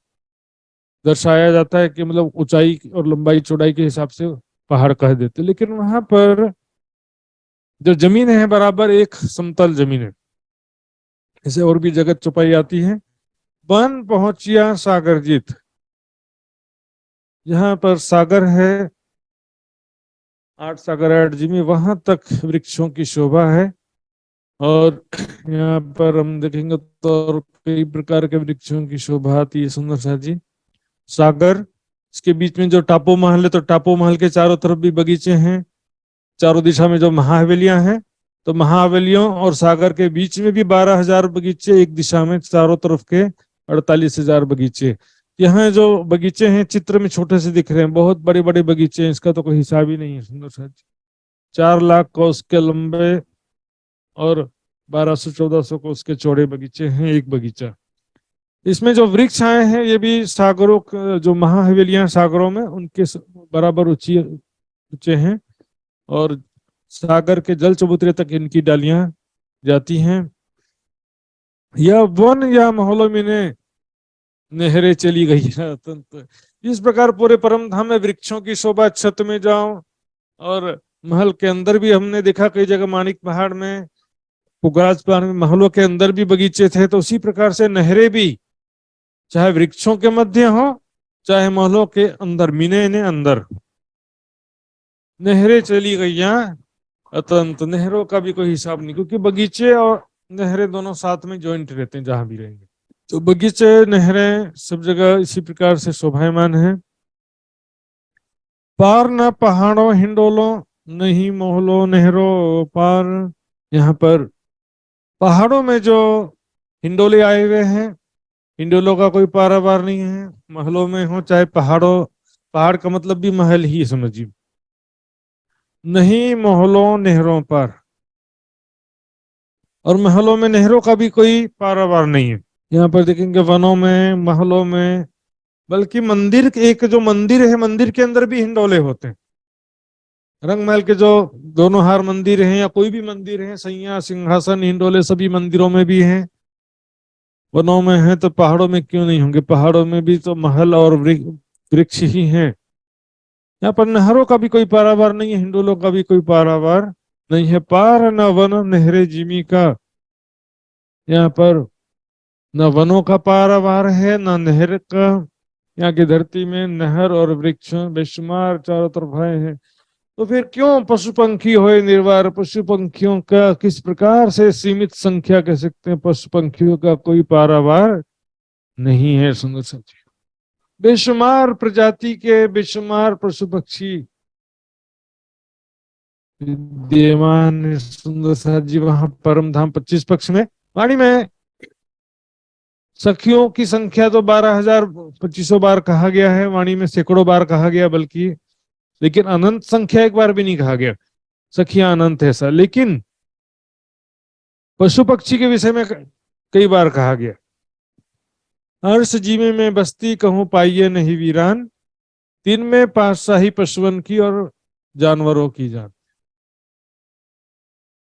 दर्शाया जाता है कि मतलब ऊंचाई और लंबाई चौड़ाई के हिसाब से पहाड़ कह देते, लेकिन वहां पर जो जमीन है बराबर एक समतल जमीन है। इसे और भी जगत छुपाई आती है। बन पहुंचिया सागर जीत, जहां पर सागर है 8 सागर 8 जिमी, वहां तक वृक्षों की शोभा है। और यहाँ पर हम देखेंगे तो कई प्रकार के वृक्षों की शोभा आती है सुंदर सा जी। सागर, इसके बीच में जो टापू महल है, तो टापू महल के चारों तरफ भी बगीचे हैं। चारों दिशा में जो महाहवेलियां हैं, तो महाहवेलियों और सागर के बीच में भी 12,000 बगीचे, एक दिशा में चारों तरफ के 48,000 बगीचे। यहाँ जो बगीचे हैं चित्र में छोटे से दिख रहे हैं, बहुत बड़े बड़े बगीचे हैं, इसका तो कोई हिसाब ही नहीं है सुंदर सा जी। 4 लाख कोस के लंबे और 1200-1400 कोस के चौड़े बगीचे हैं एक बगीचा। इसमें जो वृक्ष आए हैं ये भी सागरों, जो महाहवेलियां सागरों में, उनके बराबर ऊंची ऊंचे हैं और सागर के जल चबूतरे तक इनकी डालियां जाती हैं। या वन या महलों में ने नहरें चली गई है अत्यंत। इस प्रकार पूरे परम धाम में वृक्षों की शोभा, छत में जाओ और महल के अंदर भी हमने देखा कई जगह, मानिक पहाड़ में, पुगराज पहाड़ में महलों के अंदर भी बगीचे थे। तो उसी प्रकार से नहरें भी चाहे वृक्षों के मध्य हो चाहे महलों के अंदर, मीने ने अंदर नहरें चली गई यहाँ अतंत। नहरों का भी कोई हिसाब नहीं, क्योंकि बगीचे और नहरें दोनों साथ में ज्वाइंट रहते हैं जहां भी रहेंगे। तो बगीचे नहरें सब जगह इसी प्रकार से शोभायमान है। पार न पहाड़ों हिंडोलों, नहीं मोहलो नहरों पार। यहाँ पर पहाड़ों में जो हिंडोले आए हुए हैं, हिंडोलों का कोई पारावार नहीं है। महलों में हो चाहे पहाड़ों, पहाड़ का मतलब भी महल ही समझिए। नहीं मोहलों नहरों पर, और महलों में नहरों का भी कोई पारावार नहीं है। यहाँ पर देखेंगे वनों में, महलों में, बल्कि मंदिर, एक जो मंदिर है मंदिर के अंदर भी हिंडोले होते हैं। रंग महल के जो दोनों हार मंदिर हैं या कोई भी मंदिर है, सैया सिंहासन हिंडोले सभी मंदिरों में भी हैं। वनों में है तो पहाड़ों में क्यों नहीं होंगे? पहाड़ों में भी तो महल और वृक्ष ही हैं। यहाँ पर नहरों का भी कोई पारावार नहीं है, हिंडोलों का भी कोई पारावार नहीं है। पार न वन नहरे जिमी का, यहाँ पर न वनों का पारावार है न नहर का। यहाँ की धरती में नहर और वृक्ष बेशुमार चारों तरफ भरे हैं। तो फिर क्यों पशु पंखी होए निर्वार? पशु पंखियों का किस प्रकार से सीमित संख्या कह सकते हैं? पशु पंखियों का कोई पारावार नहीं है। सुंदर साथी, बेशुमार प्रजाति के बेशुमार पशु पक्षी विद्यमान। सुंदर साथ जी वहां परम धाम 25 पक्ष में वाणी में सखियों की संख्या तो 12,000 बार कहा गया है, वाणी में सैकड़ों बार कहा गया बल्कि, लेकिन अनंत संख्या एक बार भी नहीं कहा गया। सखियां अनंत है ऐसा, लेकिन पशु पक्षी के विषय में कई बार कहा गया। हर्ष जीवे में बस्ती कहूं पाइये नहीं वीरान, दिन में पातशाही पशुवन की और जानवरों की जान।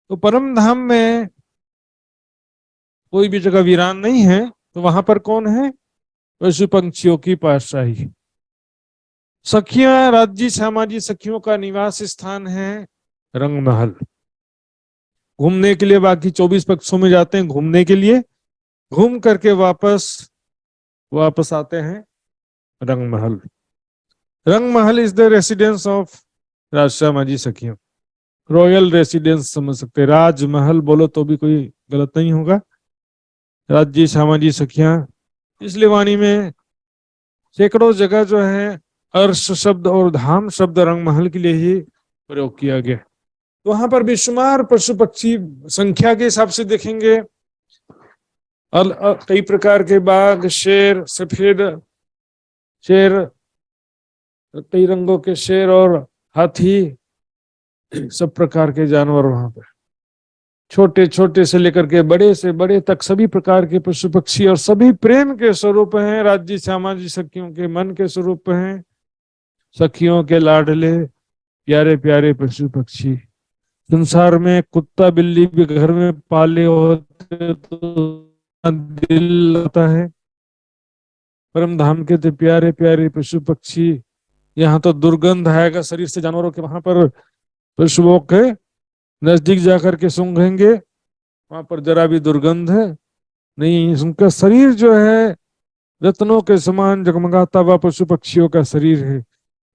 तो परम धाम में कोई भी जगह वीरान नहीं है, तो वहां पर कौन है? पशु पंक्षियों की पातशाही। सखियां राज्य सामाजिक सखियों का निवास स्थान है रंग महल। घूमने के लिए बाकी 24 पक्षों में जाते हैं घूमने के लिए, घूम करके वापस आते हैं रंग महल। रंग महल इज द रेसिडेंस ऑफ राजश्यामाजी सखियों, रॉयल रेसिडेंस समझ सकते हैं। राजमहल बोलो तो भी कोई गलत नहीं होगा। राज्य श्यामाजी सखियां, इसलिए वाणी में सैकड़ों जगह जो है अर्श शब्द और धाम शब्द रंग महल के लिए ही प्रयोग किया गया। तो वहां पर बेशुमार पशु पक्षी संख्या के हिसाब से देखेंगे, कई प्रकार के बाघ, शेर, सफेद शेर, कई रंगों के शेर और हाथी, सब प्रकार के जानवर वहां पर, छोटे छोटे से लेकर के बड़े से बड़े तक सभी प्रकार के पशु पक्षी, और सभी प्रेम के स्वरूप हैं। राज्य श्यामाजी सखियों के मन के स्वरूप हैं, सखियों के लाडले प्यारे प्यारे पशु पक्षी। संसार में कुत्ता बिल्ली भी घर में पाले होते तो दिल लगता है। परम धाम के थे प्यारे प्यारे पशु पक्षी। यहाँ तो दुर्गंध आएगा शरीर से जानवरों के, वहां पर पशुओं के नजदीक जाकर के सूंघेंगे, वहां पर जरा भी दुर्गंध है नहीं। उनका शरीर जो है रत्नों के समान जगमगाता हुआ पशु पक्षियों का शरीर है।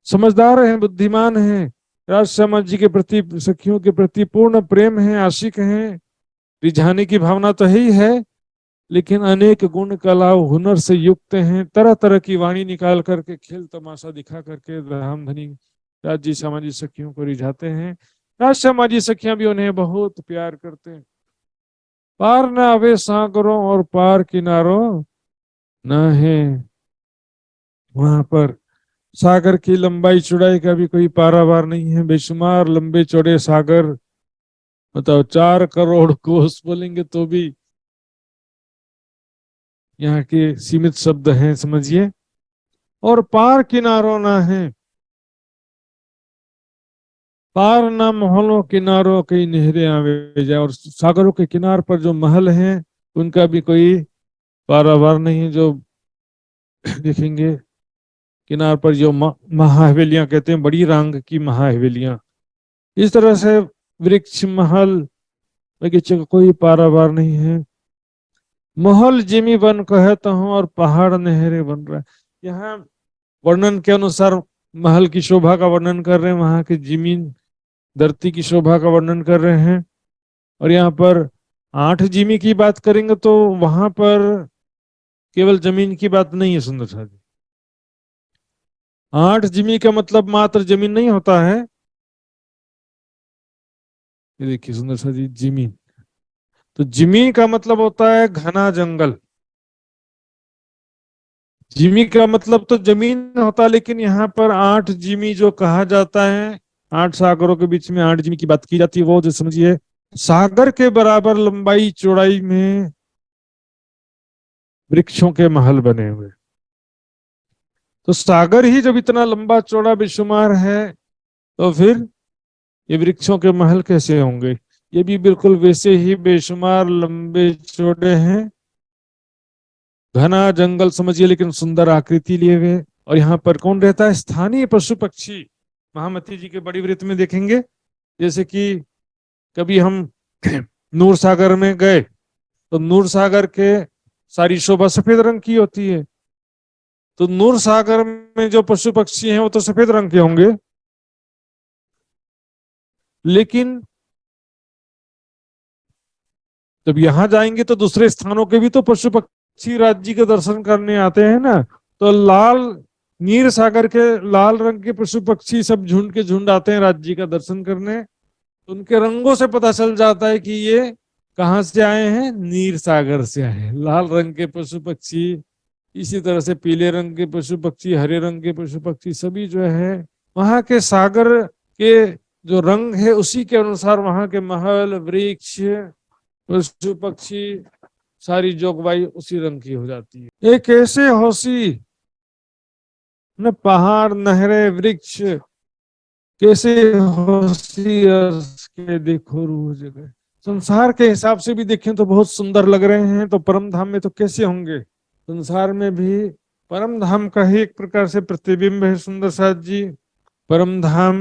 समझदार हैं, बुद्धिमान हैं, राजश्यामा जी के प्रति, सखियों के प्रति पूर्ण प्रेम है, आशिक हैं, रिझाने की भावना तो ही है, लेकिन अनेक गुण कला हुनर से युक्त हैं। तरह तरह की वाणी निकाल करके, खेल तमाशा दिखा करके रामधनी राज्य श्यामाजी सखियों को रिझाते हैं। राजश्यामाजी सखियां भी उन्हें बहुत प्यार करते हैं। पार न आवे सागरों और पार किनारों न है। वहां पर सागर की लंबाई चौड़ाई का भी कोई पारावार नहीं है। बेशुमार लंबे चौड़े सागर, बताओ 4 करोड़ कोस बोलेंगे तो भी यहाँ के सीमित शब्द हैं, समझिए। और पार किनारों ना है, पार न महलों किनारों कई नहरें आवे जाए। और सागरों के किनार पर जो महल हैं उनका भी कोई पारावार नहीं है। जो देखेंगे किनार पर जो महाहवेलियां कहते हैं, बड़ी रंग की महाहवेलियां, इस तरह से वृक्ष महल बगीचे का कोई पारावार नहीं है। महल जिमी बन कहता हूँ और पहाड़ नहरें बन रहा है। यहाँ वर्णन के अनुसार महल की शोभा का वर्णन कर रहे हैं, वहां की जमीन धरती की शोभा का वर्णन कर रहे हैं। और यहाँ पर 8 जिमी की बात करेंगे तो वहां पर केवल जमीन की बात नहीं है सुंदर सा जी। 8 जिमी का मतलब मात्र जमीन नहीं होता है। ये देखिए सुंदर सा जी, जिमी तो जिमी का मतलब होता है घना जंगल। जिमी का मतलब तो जमीन होता है, लेकिन यहाँ पर 8 जिमी जो कहा जाता है, 8 सागरों के बीच में 8 जिमी की बात की जाती है। वो जो समझिए सागर के बराबर लंबाई चौड़ाई में वृक्षों के महल बने हुए। तो सागर ही जब इतना लंबा चौड़ा बेशुमार है तो फिर ये वृक्षों के महल कैसे होंगे। ये भी बिल्कुल वैसे ही बेशुमार लंबे चौड़े हैं, घना जंगल समझिए, लेकिन सुंदर आकृति लिए हुए। और यहाँ पर कौन रहता है? स्थानीय पशु पक्षी। महामती जी के बड़ी वृत्त में देखेंगे, जैसे कि कभी हम नूर सागर में गए तो नूर सागर के सारी शोभा सफेद रंग की होती है। तो नूर सागर में जो पशु पक्षी हैं वो तो सफेद रंग के होंगे, लेकिन जब यहां जाएंगे तो दूसरे स्थानों के भी तो पशु पक्षी राज्य के दर्शन करने आते हैं ना। तो लाल नीर सागर के लाल रंग के पशु पक्षी सब झुंड के झुंड आते हैं राज्य का दर्शन करने। उनके रंगों से पता चल जाता है कि ये कहाँ से आए हैं, नीर सागर से आए हैं। लाल रंग के पशु पक्षी, इसी तरह से पीले रंग के पशु पक्षी, हरे रंग के पशु पक्षी, सभी जो है वहां के सागर के जो रंग है उसी के अनुसार वहां के महल, वृक्ष, पशु पक्षी, सारी जोगवाई उसी रंग की हो जाती है। एक ऐसे हौसी न पहाड़ नहरे वृक्ष, कैसे हौसी अर्श के देखो रूह जगह। संसार के हिसाब से भी देखें तो बहुत सुंदर लग रहे हैं, तो परम धाम में तो कैसे होंगे। संसार में भी परम धाम का ही एक प्रकार से प्रतिबिंब है सुंदर साथ जी। परम धाम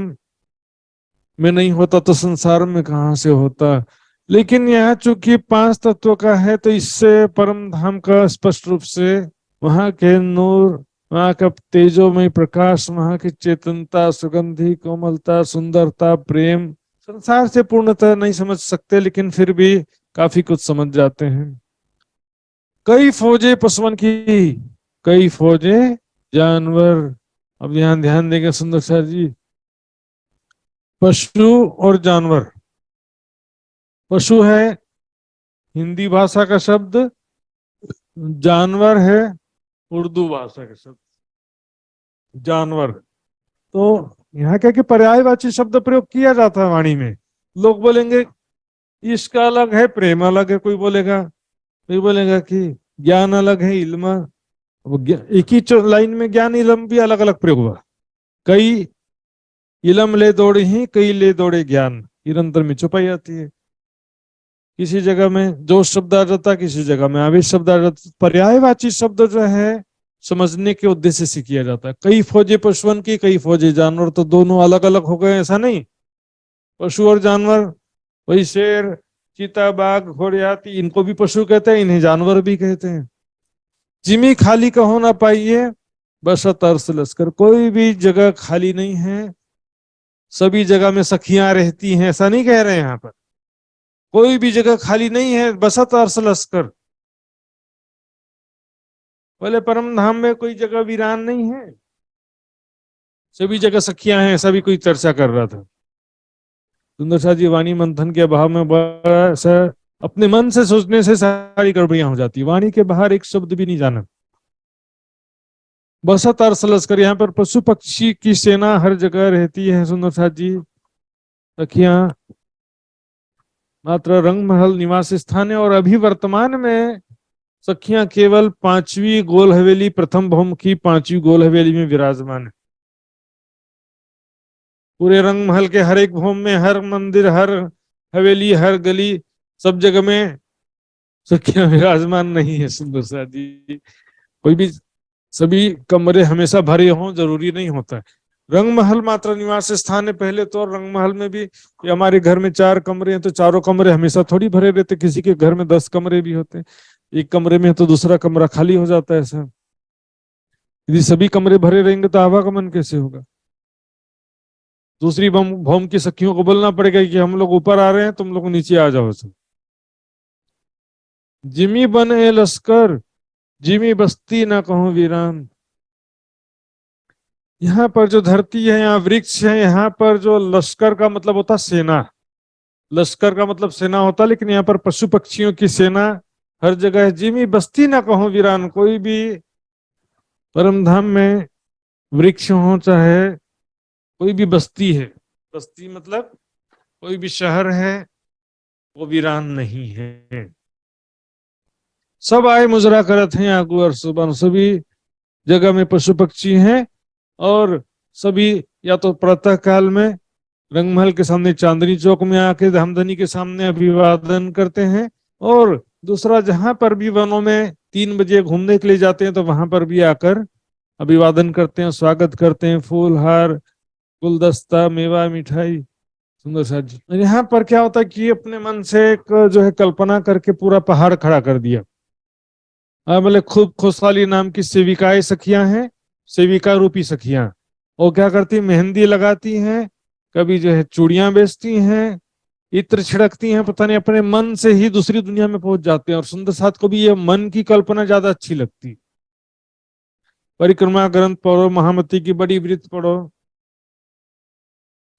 में नहीं होता तो संसार में कहां से होता। लेकिन यह चूंकि 5 तत्व का है तो इससे परम धाम का स्पष्ट रूप से वहां के नूर, वहां का तेजोमय प्रकाश, वहां की चेतनता, सुगंधी, कोमलता, सुंदरता, प्रेम, संसार से पूर्णतः नहीं समझ सकते, लेकिन फिर भी काफी कुछ समझ जाते हैं। कई फौजें पशुओं की, कई फौजें जानवर। अब यहाँ ध्यान देंगे सुंदर सर जी, पशु और जानवर। पशु है हिंदी भाषा का शब्द, जानवर है उर्दू भाषा का शब्द। जानवर तो यहाँ क्या कि पर्यायवाची शब्द प्रयोग किया जाता है वाणी में। लोग बोलेंगे इसका अलग है, प्रेम अलग है, कोई बोलेगा कि ज्ञान अलग है, इल्म। एक ही लाइन में ज्ञान इल्म भी अलग अलग प्रयोग हुआ। कई इल्म ले दौड़े ही, कई ले दौड़े ज्ञान, निरंतर में छुपाई जाती है। किसी जगह में जोश शब्द आ जाता है, किसी जगह में आवेश शब्द आ जाता है। पर्यायवाची शब्द जो है समझने के उद्देश्य से किया जाता है। कई फौजें पशुओं की, कई फौजें जानवर, तो दोनों अलग अलग हो गए ऐसा नहीं। पशु और जानवर, वही शेर, चीता, बाघ, घोड़े, हाथी, इनको भी पशु कहते हैं, इन्हें जानवर भी कहते हैं। जिमी खाली कहो ना पाइए बस तरस लश्कर। कोई भी जगह खाली नहीं है, सभी जगह में सखियां रहती हैं, ऐसा नहीं कह रहे हैं। यहाँ पर कोई भी जगह खाली नहीं है, बसत अर्श लश्कर। बोले परम धाम में कोई जगह वीरान नहीं है, सभी जगह सखियां हैं, ऐसा भी कोई चर्चा कर रहा था। सुंदर सा जी वाणी मंथन के अभाव में बड़ा सा अपने मन से सोचने से सारी गड़बड़ियां हो जाती। वाणी के बाहर एक शब्द भी नहीं जाना। बसत अर्श लश्कर, यहाँ पर पशु पक्षी की सेना हर जगह रहती है सुंदर साथ जी। सखियां मात्र रंग महल निवास स्थान है, और अभी वर्तमान में सखियां केवल 5वीं गोल हवेली, प्रथम भौम की 5वीं गोल हवेली में विराजमान है। पूरे रंग महल के हर एक भवन में, हर मंदिर, हर हवेली, हर गली, सब जगह में सखियां विराजमान नहीं है सुंदर सा जी। कोई भी सभी कमरे हमेशा भरे हों जरूरी नहीं होता है। रंग महल मात्र निवास स्थान है पहले तो, और रंग महल में भी ये हमारे घर में 4 कमरे हैं तो चारों कमरे हमेशा थोड़ी भरे रहते, किसी के घर में 10 कमरे भी होते हैं। एक कमरे में तो दूसरा कमरा खाली हो जाता है ऐसा। यदि सभी कमरे भरे रहेंगे तो आवागमन कैसे होगा? दूसरी भौम की सखियों को बोलना पड़ेगा कि हम लोग ऊपर आ रहे हैं, तुम लोग नीचे आ जाओ सब। जिमी बन ए लश्कर, जिमी बस्ती ना कहूं वीरान। यहाँ पर जो धरती है, यहाँ वृक्ष है, यहाँ पर जो लश्कर का मतलब होता सेना, लश्कर का मतलब सेना होता, लेकिन यहाँ पर पशु पक्षियों की सेना हर जगह है। जिमी बस्ती ना कहूं वीरान, कोई भी परम धाम में वृक्ष हो, चाहे कोई भी बस्ती है, बस्ती मतलब कोई भी शहर है, वो वीरान नहीं है। सब आए मुजरा करत हैं आगू और सुबह, सभी जगह में पशु पक्षी हैं, और सभी या तो प्रातः काल में रंगमहल के सामने चांदनी चौक में आके धामधनी के सामने अभिवादन करते हैं, और दूसरा जहां पर भी वनों में 3 बजे घूमने के लिए जाते हैं तो वहां पर भी आकर अभिवादन करते हैं, स्वागत करते हैं, फूल हार गुलदस्ता मेवा मिठाई सुंदर सा जी। यहाँ पर क्या होता है कि अपने मन से एक जो है कल्पना करके पूरा पहाड़ खड़ा कर दिया। बोले खूब खुशहाली नाम की सेविकाएं सखियां हैं, सेविका रूपी सखियां, वो क्या करती, मेहंदी लगाती हैं, कभी जो है चूड़ियां बेचती हैं, इत्र छिड़कती हैं, पता नहीं अपने मन से ही दूसरी दुनिया में पहुंच जाते हैं। और सुंदर साथ को भी ये मन की कल्पना ज्यादा अच्छी लगती। परिक्रमा ग्रंथ पढ़ो, महामती की बड़ी वृत्त पढ़ो,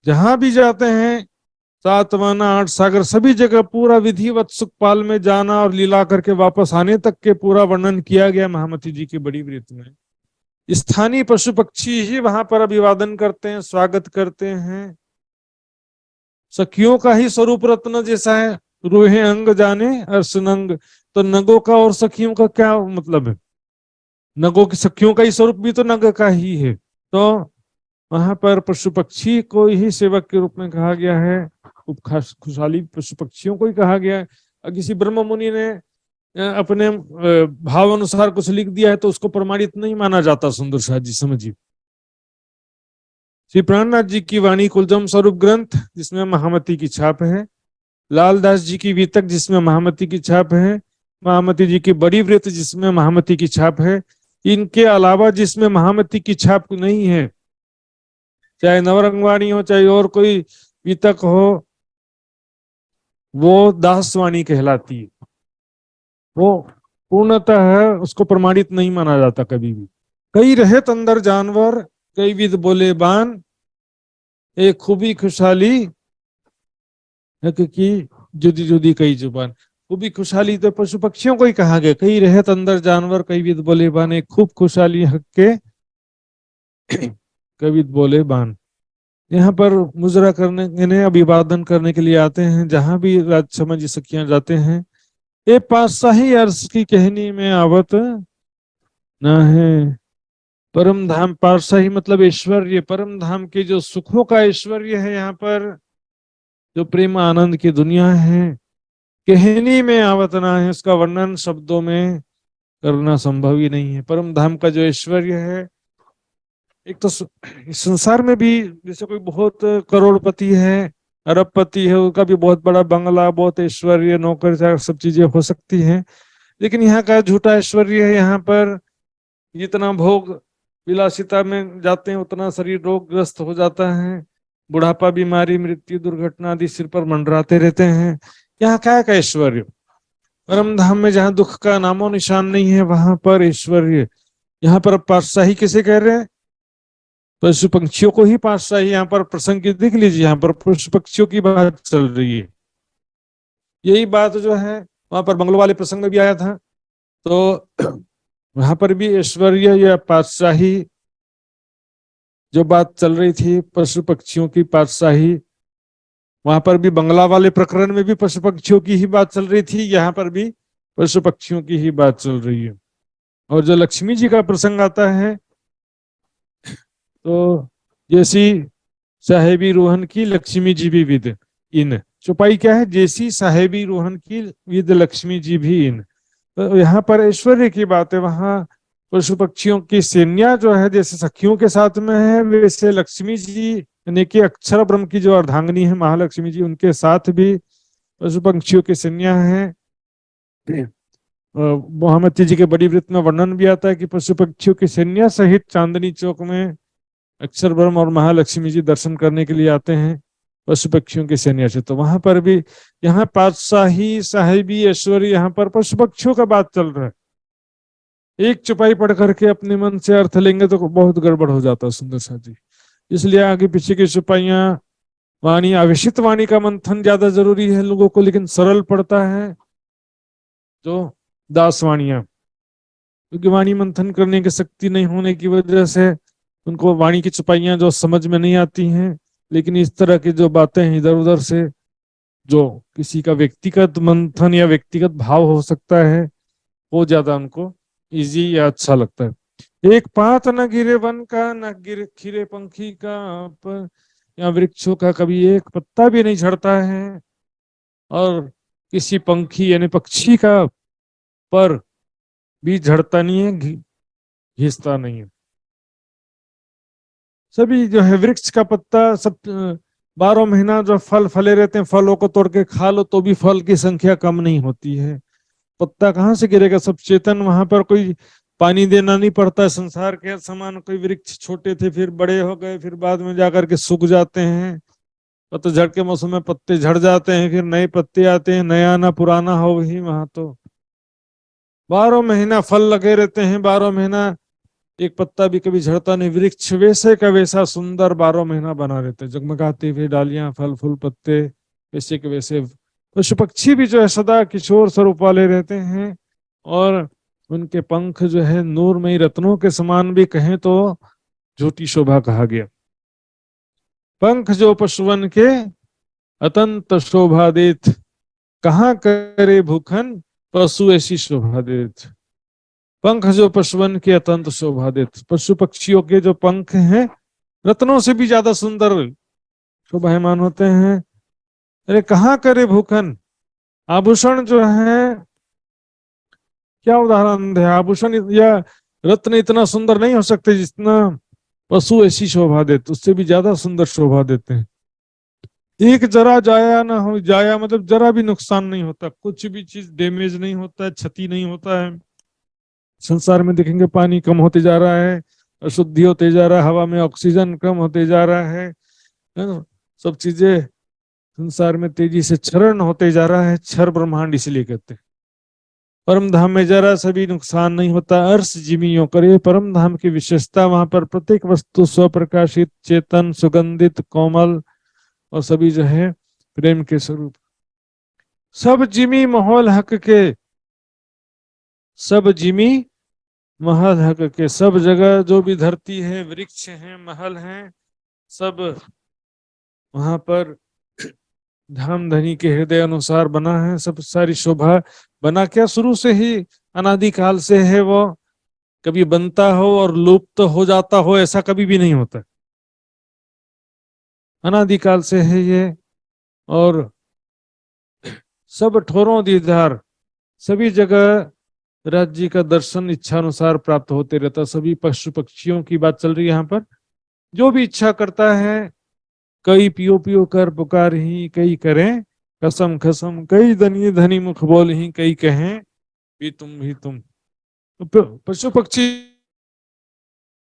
जहां भी जाते हैं 7 वन 8 सागर, सभी जगह पूरा विधिवत सुखपाल में जाना और लीला करके वापस आने तक के पूरा वर्णन किया गया महामती जी की बड़ी वृत्त में। स्थानीय पशु पक्षी ही वहां पर अभिवादन करते हैं, स्वागत करते हैं। सखियों का ही स्वरूप रत्न जैसा है, रूहे अंग जाने अर्शनंग, तो नगों का और सखियों का क्या मतलब है? नगों की सखियों का ही स्वरूप भी तो नग का ही है, तो वहां पर पशु पक्षी को ही सेवक के रूप में कहा गया है, खुशहाली पशु पक्षियों को ही कहा गया है। किसी ब्रह्म मुनि ने अपने भाव अनुसार कुछ लिख दिया है तो उसको प्रमाणित नहीं माना जाता। सुंदर साथ जी समझिए, श्री प्राणनाथ जी की वाणी कुलजम स्वरूप ग्रंथ जिसमें महामती की छाप है, लालदास जी की वितक जिसमें महामती की छाप है, महामती जी की बड़ी वृत्त जिसमें महामती की छाप है, इनके अलावा जिसमें महामती की छाप नहीं है, चाहे नवरंगवाणी हो चाहे और कोई वितक हो, वो दासवाणी कहलाती है, वो पूर्णतः है, उसको प्रमाणित नहीं माना जाता कभी भी। कई रहत अंदर जानवर, कई विध बोले बान, एक खूबी खुशहाली है कि जुदी जुदी कई जुबान। खूबी खुशहाली तो पशु पक्षियों को ही कहा गया, कई रहत अंदर जानवर, कई विध बोले बान, एक खूब खुशहाली हक के कवित बोले बान। यहाँ पर मुजरा करने इन्हें अभिवादन करने के लिए आते हैं, जहां भी राजसमझ सखियां जाते हैं। ये पातशाही अर्श की कहनी में आवत न है, परम धाम पातशाही मतलब ऐश्वर्य, परम धाम के जो सुखों का ऐश्वर्य है, यहाँ पर जो प्रेम आनंद की दुनिया है, कहनी में आवत ना है, उसका वर्णन शब्दों में करना संभव ही नहीं है। परम धाम का जो ऐश्वर्य है, एक तो इस संसार में भी जैसे कोई बहुत करोड़पति है, अरबपति है, उसका भी बहुत बड़ा बंगला, बहुत ऐश्वर्य, नौकर, सब चीजें हो सकती हैं, लेकिन यहाँ का झूठा ऐश्वर्य है। यहाँ पर जितना भोग विलासिता में जाते हैं उतना शरीर रोगग्रस्त हो जाता है, बुढ़ापा, बीमारी, मृत्यु, दुर्घटना आदि सिर पर मंडराते रहते हैं। यहाँ क्या का ऐश्वर्य? परम धाम में जहाँ दुख का नामो निशान नहीं है, वहां पर ऐश्वर्य। यहाँ पर पातशाही किसे कह रहे हैं? पशु पक्षियों को ही पातशाही। यहाँ पर प्रसंग की देख लीजिए, यहाँ पर पशु पक्षियों की बात चल रही है। यही बात जो है वहां पर बंगलों वाले प्रसंग में भी आया था, तो वहां पर भी ऐश्वर्य या पातशाही जो बात चल रही थी, पशु पक्षियों की पातशाही, वहां पर भी बंगला वाले प्रकरण में भी पशु पक्षियों की ही बात चल रही थी, यहाँ पर भी पशु पक्षियों की ही बात चल रही है। और जो लक्ष्मी जी का प्रसंग आता है, तो जैसी साहेबी रोहन की लक्ष्मी जी भी विद इन। चौपाई क्या है? जैसी साहेबी रोहन की विद लक्ष्मी जी भी इन। तो यहाँ पर ऐश्वर्य की बात है, वहां पशु पक्षियों की सेन्या जो है जैसे सखियों के साथ में है, वैसे लक्ष्मी जी यानी कि अक्षर ब्रह्म की जो अर्धांगिनी है महालक्ष्मी जी, उनके साथ भी पशु पक्षियों की सेन्या है। मोहम्मद जी के बड़ी वृत्त में वर्णन भी आता है कि पशु पक्षियों की सेन्या सहित चांदनी चौक में अक्षर ब्रह्म और महालक्ष्मी जी दर्शन करने के लिए आते हैं पशु पक्षियों की सेन्या से। तो वहां पर भी, यहाँ पातशाही साहेबी ऐश्वर्य, यहाँ पर पशु पक्षियों का बात चल रहा है। एक चौपाई पढ़ करके अपने मन से अर्थ लेंगे तो बहुत गड़बड़ हो जाता है सुंदर सा जी। इसलिए आगे पीछे की चौपाइयां, वाणी, आवेशित वाणी का मंथन ज्यादा जरूरी है लोगों को, लेकिन सरल पड़ता है जो दास वाणियां, क्योंकि वाणी मंथन करने की शक्ति नहीं होने की वजह से उनको वाणी की चौपाइयां जो समझ में नहीं आती हैं। लेकिन इस तरह की जो बातें हैं इधर उधर से, जो किसी का व्यक्तिगत मंथन या व्यक्तिगत भाव हो सकता है, वो ज्यादा उनको इजी या अच्छा लगता है। एक पात न गिरे वन का, न गिरे खिरे पंखी का, पर या वृक्षों का कभी एक पत्ता भी नहीं झड़ता है, और किसी पंखी यानी पक्षी का पर भी झड़ता नहीं है, घिसता नहीं है। सभी जो है वृक्ष का पत्ता सब 12 महीना जो फल फले रहते हैं, फलों को तोड़ के खा लो तो भी फल की संख्या कम नहीं होती है। पत्ता कहाँ से गिरेगा? सब चेतन, वहां पर कोई पानी देना नहीं पड़ता है। संसार के समान कोई वृक्ष छोटे थे फिर बड़े हो गए, फिर बाद में जाकर के सूख जाते हैं। पतझड़ के मौसम में पत्ते झड़ जाते हैं, फिर नए पत्ते आते हैं, नया ना पुराना हो वही। वहां तो 12 महीना फल लगे रहते हैं, 12 महीना एक पत्ता भी कभी झड़ता नहीं। वृक्ष वैसे का वैसा सुंदर 12 महीना बना रहते, जगमगाती हुई डालियां, फल फूल पत्ते वैसे के वैसे। पशु पक्षी भी जो है सदा किशोर स्वरूप वाले रहते हैं, और उनके पंख जो है नूरमयी रत्नों के समान भी कहें तो झूठी शोभा कहा गया। पंख जो पशुवन के अतंत शोभा देत, कहाँ करे भूखन पशु ऐसी शोभा देत। पंख जो पशुवन के अतंत शोभा देत, पशु पक्षियों के जो पंख हैं रत्नों से भी ज्यादा सुंदर शोभायमान होते हैं। अरे कहाँ करे भूखन, आभूषण जो है, क्या उदाहरण है? आभूषण या रत्न इतना सुंदर नहीं हो सकते जितना पशु ऐसी शोभा देते, उससे भी ज्यादा सुंदर शोभा देते हैं। एक जरा जाया ना हो, जाया मतलब जरा भी नुकसान नहीं होता, कुछ भी चीज डैमेज नहीं होता है, क्षति नहीं होता है। संसार में देखेंगे पानी कम होते जा रहा है, अशुद्धि होते जा रहा है, हवा में ऑक्सीजन कम होते जा रहा है ना? सब चीजें संसार में तेजी से क्षरण होते जा रहा है। क्षर ब्रह्मांड इसलिए कहते हैं। परम धाम में जरा सा भी नुकसान नहीं होता। अर्श जिमियों करे परम धाम की विशेषता, वहां पर प्रत्येक वस्तु स्वप्रकाशित, चेतन, सुगंधित, कोमल, और सभी जो है प्रेम के स्वरूप। सब जिमी माहौल हक के, सब जिमी महल हक के, सब जगह जो भी धरती है, वृक्ष हैं, महल हैं, सब वहां पर धाम धनी के हृदय अनुसार बना है। सब सारी शोभा बना क्या शुरू से ही अनादिकाल से है, वो कभी बनता हो और लुप्त हो जाता हो ऐसा कभी भी नहीं होता। अनादिकाल से है ये, और सब ठोरों दीदार, सभी जगह राज्य का दर्शन इच्छा अनुसार प्राप्त होते रहता। सभी पशु पक्षियों की बात चल रही है यहाँ पर। जो भी इच्छा करता है, कई पियो पियो कर पुकार ही, कई करें कसम खसम, कई धनी धनी मुख बोल ही, कई कहें भी तुम। तो पशु पक्षी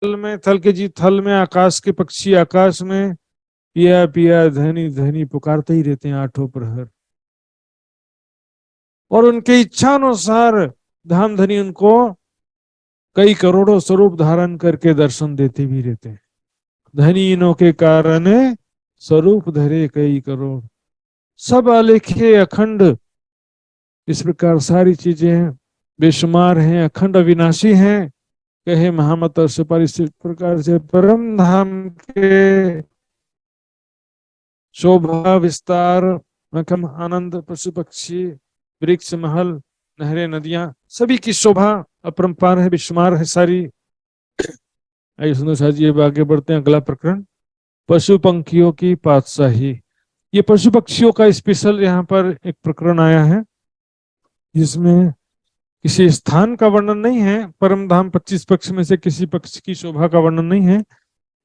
थल में, थल के जी थल में, आकाश के पक्षी आकाश में पिया पिया धनी धनी पुकारते ही रहते हैं आठों प्रहर, और उनके इच्छा अनुसार धाम धनी उनको कई करोड़ों स्वरूप धारण करके दर्शन देते भी रहते हैं। धनीनों के कारण स्वरूप धरे कई करोड़, सब अलेखे अखंड। इस प्रकार सारी चीजें बेशुमार हैं, अखंड अविनाशी हैं, कहे महामत और सुपारी। इस प्रकार से परम धाम के शोभा विस्तार, मखम आनंद, पशु पक्षी, वृक्ष, महल, नहरें, नदियां, सभी की शोभा अपरंपार है, बेशुमार है सारी। आइए सुंदर साहब जी अब आगे बढ़ते हैं अगला प्रकरण। पशु पंखियों की पातशाही। ये पशु पक्षियों का स्पेशल यहाँ पर एक प्रकरण आया है, जिसमें किसी स्थान का वर्णन नहीं है। परम धाम 25 पक्ष में से किसी पक्ष की शोभा का वर्णन नहीं है,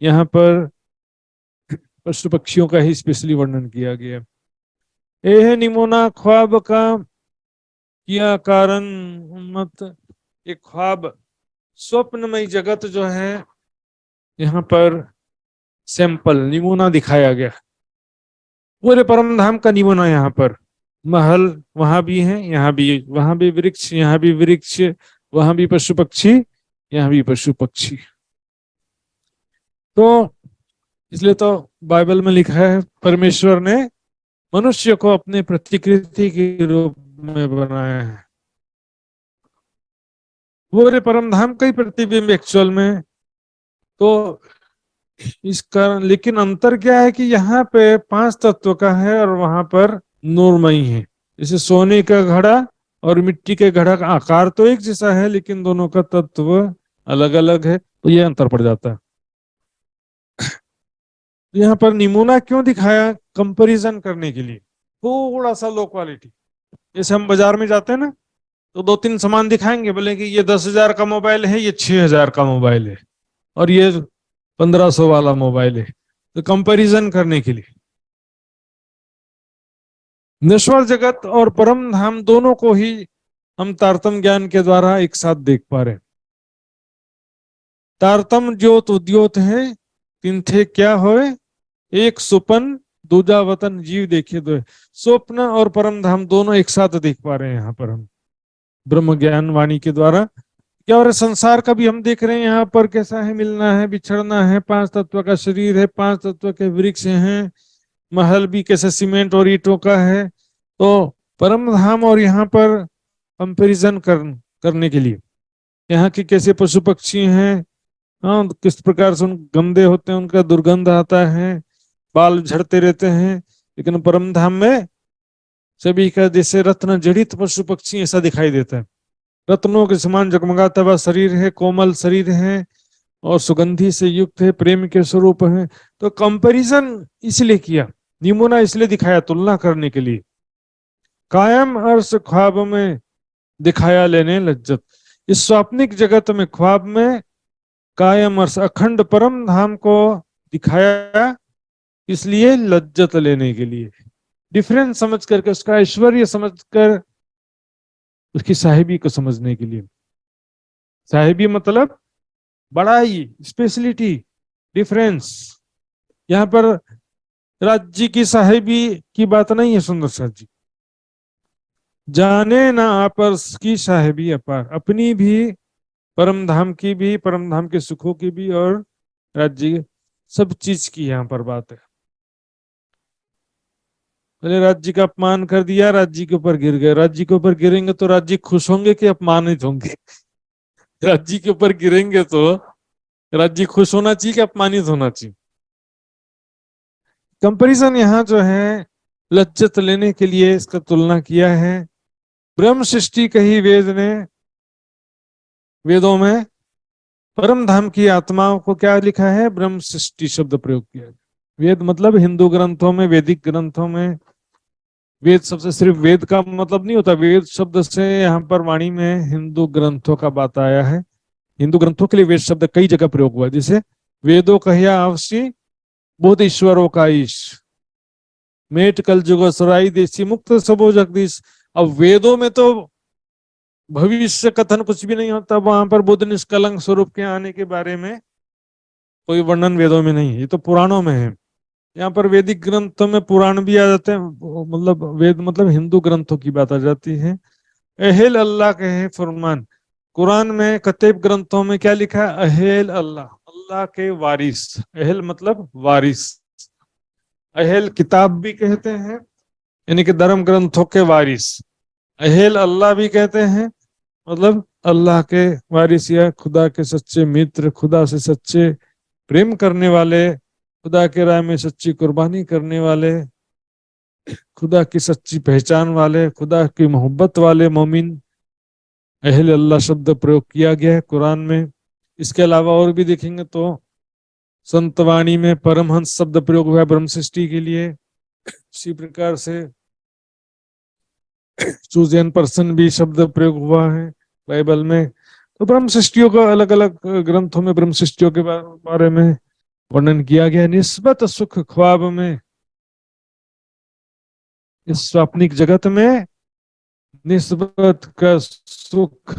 यहाँ पर पशु पक्षियों का ही स्पेशली वर्णन किया गया। एह निमोना ख्वाब का किया कारण उन्मत्त। एक ख्वाब, स्वप्नमय जगत जो है, यहाँ पर सैंपल निमूना दिखाया गया। पूरे परम धाम का निमूना यहाँ पर। महल वहां भी है, यहाँ भी, वहां भी वृक्ष, यहाँ भी वृक्ष, वहां भी पशु पक्षी, यहाँ भी पशु पक्षी। तो इसलिए तो बाइबल में लिखा है, परमेश्वर ने मनुष्य को अपने प्रतिकृति के रूप में बनाया है। पूरे परम धाम का ही प्रतिबिंब एक्चुअल में। तो इसका लेकिन अंतर क्या है कि यहाँ पे 5 तत्व का है और वहां पर नूरमयी है। जैसे सोने का घड़ा और मिट्टी के घड़ा का आकार तो एक जैसा है, लेकिन दोनों का तत्व अलग अलग है, तो ये अंतर पड़ जाता है। यहाँ पर निमूना क्यों दिखाया? कंपैरिजन करने के लिए, थोड़ा सा लो क्वालिटी। जैसे हम बाजार में जाते हैं ना, तो 2-3 सामान दिखाएंगे, बोले कि ये 10,000 का मोबाइल है, ये 6,000 का मोबाइल है, और ये 1,500 वाला मोबाइल है, तो कंपैरिजन करने के लिए। नश्वर जगत और परम धाम दोनों को ही हम तारतम ज्ञान के द्वारा एक साथ देख पा रहे हैं। तारतम ज्योत उद्योत है, तिन्थे क्या होए, एक सुपन दूजा वतन जीव देखे दो। स्वप्न और परम धाम दोनों एक साथ देख पा रहे हैं यहाँ पर हम ब्रह्म ज्ञान वाणी के द्वारा। क्या और संसार का भी हम देख रहे हैं यहाँ पर कैसा है, मिलना है, बिछड़ना है, 5 तत्व का शरीर है, 5 तत्व के वृक्ष हैं, महल भी कैसे सीमेंट और ईंटों का है। तो परम धाम और यहाँ पर कंपैरिजन करने के लिए, यहाँ के कैसे पशु पक्षी हैं, हाँ, किस प्रकार से गंदे होते हैं, उनका दुर्गंध आता है, बाल झड़ते रहते हैं, लेकिन परम धाम में सभी का जैसे रत्न जड़ित पशु पक्षी ऐसा दिखाई देता है। रत्नों के समान जगमगाता हुआ शरीर है, कोमल शरीर है और सुगंधि से युक्त है, प्रेम के स्वरूप है। तो कंपैरिजन इसलिए किया, निमूना इसलिए दिखाया, तुलना करने के लिए। कायम अर्श ख्वाब में दिखाया लेने लज्जत। इस स्वाप्निक जगत में, ख्वाब में कायम अर्श अखंड परम धाम को दिखाया, इसलिए लज्जत लेने के लिए, डिफरेंस समझ करके, उसका ऐश्वर्य समझकर, उसकी साहिबी को समझने के लिए। साहिबी मतलब बड़ाई, स्पेशलिटी, डिफरेंस। यहाँ पर राज्य की साहिबी की बात नहीं है सुंदर साथ जी। जाने ना आपस की साहिबी अपार, अपनी भी, परम धाम की भी, परम धाम के सुखों की भी, और राज्य, सब चीज की यहाँ पर बात है। पहले राज्य का अपमान कर दिया, राज्य के ऊपर गिर गए। राज्य के ऊपर गिरेंगे तो राज्य खुश होंगे कि अपमानित होंगे? राज्य के ऊपर गिरेंगे तो राज्य खुश होना चाहिए कि अपमानित होना चाहिए? कंपैरिजन यहाँ जो है लज्जत लेने के लिए इसका तुलना किया है। ब्रह्म सृष्टि कही वेद ने, वेदों में परम धाम की आत्माओं को क्या लिखा है? ब्रह्म सृष्टि शब्द प्रयोग किया है। वेद मतलब हिंदू ग्रंथों में, वैदिक ग्रंथों में, वेद शब्द से सिर्फ वेद का मतलब नहीं होता, वेद शब्द से यहाँ पर वाणी में हिंदू ग्रंथों का बात आया है। हिंदू ग्रंथों के लिए वेद शब्द कई जगह प्रयोग हुआ है, जैसे वेदों कहिया आवसी बोध ईश्वरों का ईश, मेट कल जुग सुराई देसी मुक्त सबो जगदीश। अब वेदों में तो भविष्य कथन कुछ भी नहीं होता, वहां पर बुद्ध निष्कलंक स्वरूप के आने के बारे में कोई वर्णन वेदों में नहीं है, ये तो पुराणों में है। यहाँ पर वैदिक ग्रंथों में पुराण भी आ जाते हैं, मतलब वेद मतलब हिंदू ग्रंथों की बात आ जाती है। अहेल अल्लाह के है फरमान। कुरान में कतेब ग्रंथों में क्या लिखा है? अहेल अल्लाह, अल्लाह के वारिस। अहेल मतलब वारिस। अहेल किताब भी कहते हैं, यानी कि धर्म ग्रंथों के वारिस। अहेल अल्लाह भी कहते हैं, मतलब अल्लाह के वारिस या खुदा के सच्चे मित्र, खुदा से सच्चे प्रेम करने वाले, खुदा के राह में सच्ची कुर्बानी करने वाले, खुदा की सच्ची पहचान वाले, खुदा की मोहब्बत वाले मोमिन। अहले अल्लाह शब्द प्रयोग किया गया है कुरान में। इसके अलावा और भी देखेंगे तो संतवाणी में परमहंस शब्द प्रयोग हुआ ब्रह्म सृष्टि के लिए, उसी प्रकार से चूजन पर्सन भी शब्द प्रयोग हुआ है बाइबल में। तो ब्रह्म सृष्टियों का अलग अलग ग्रंथों में ब्रह्म सृष्टियों के बारे में वर्णन किया गया। निस्बत सुख ख्वाब में, इस स्वाप्निक जगत में निस्बत का सुख,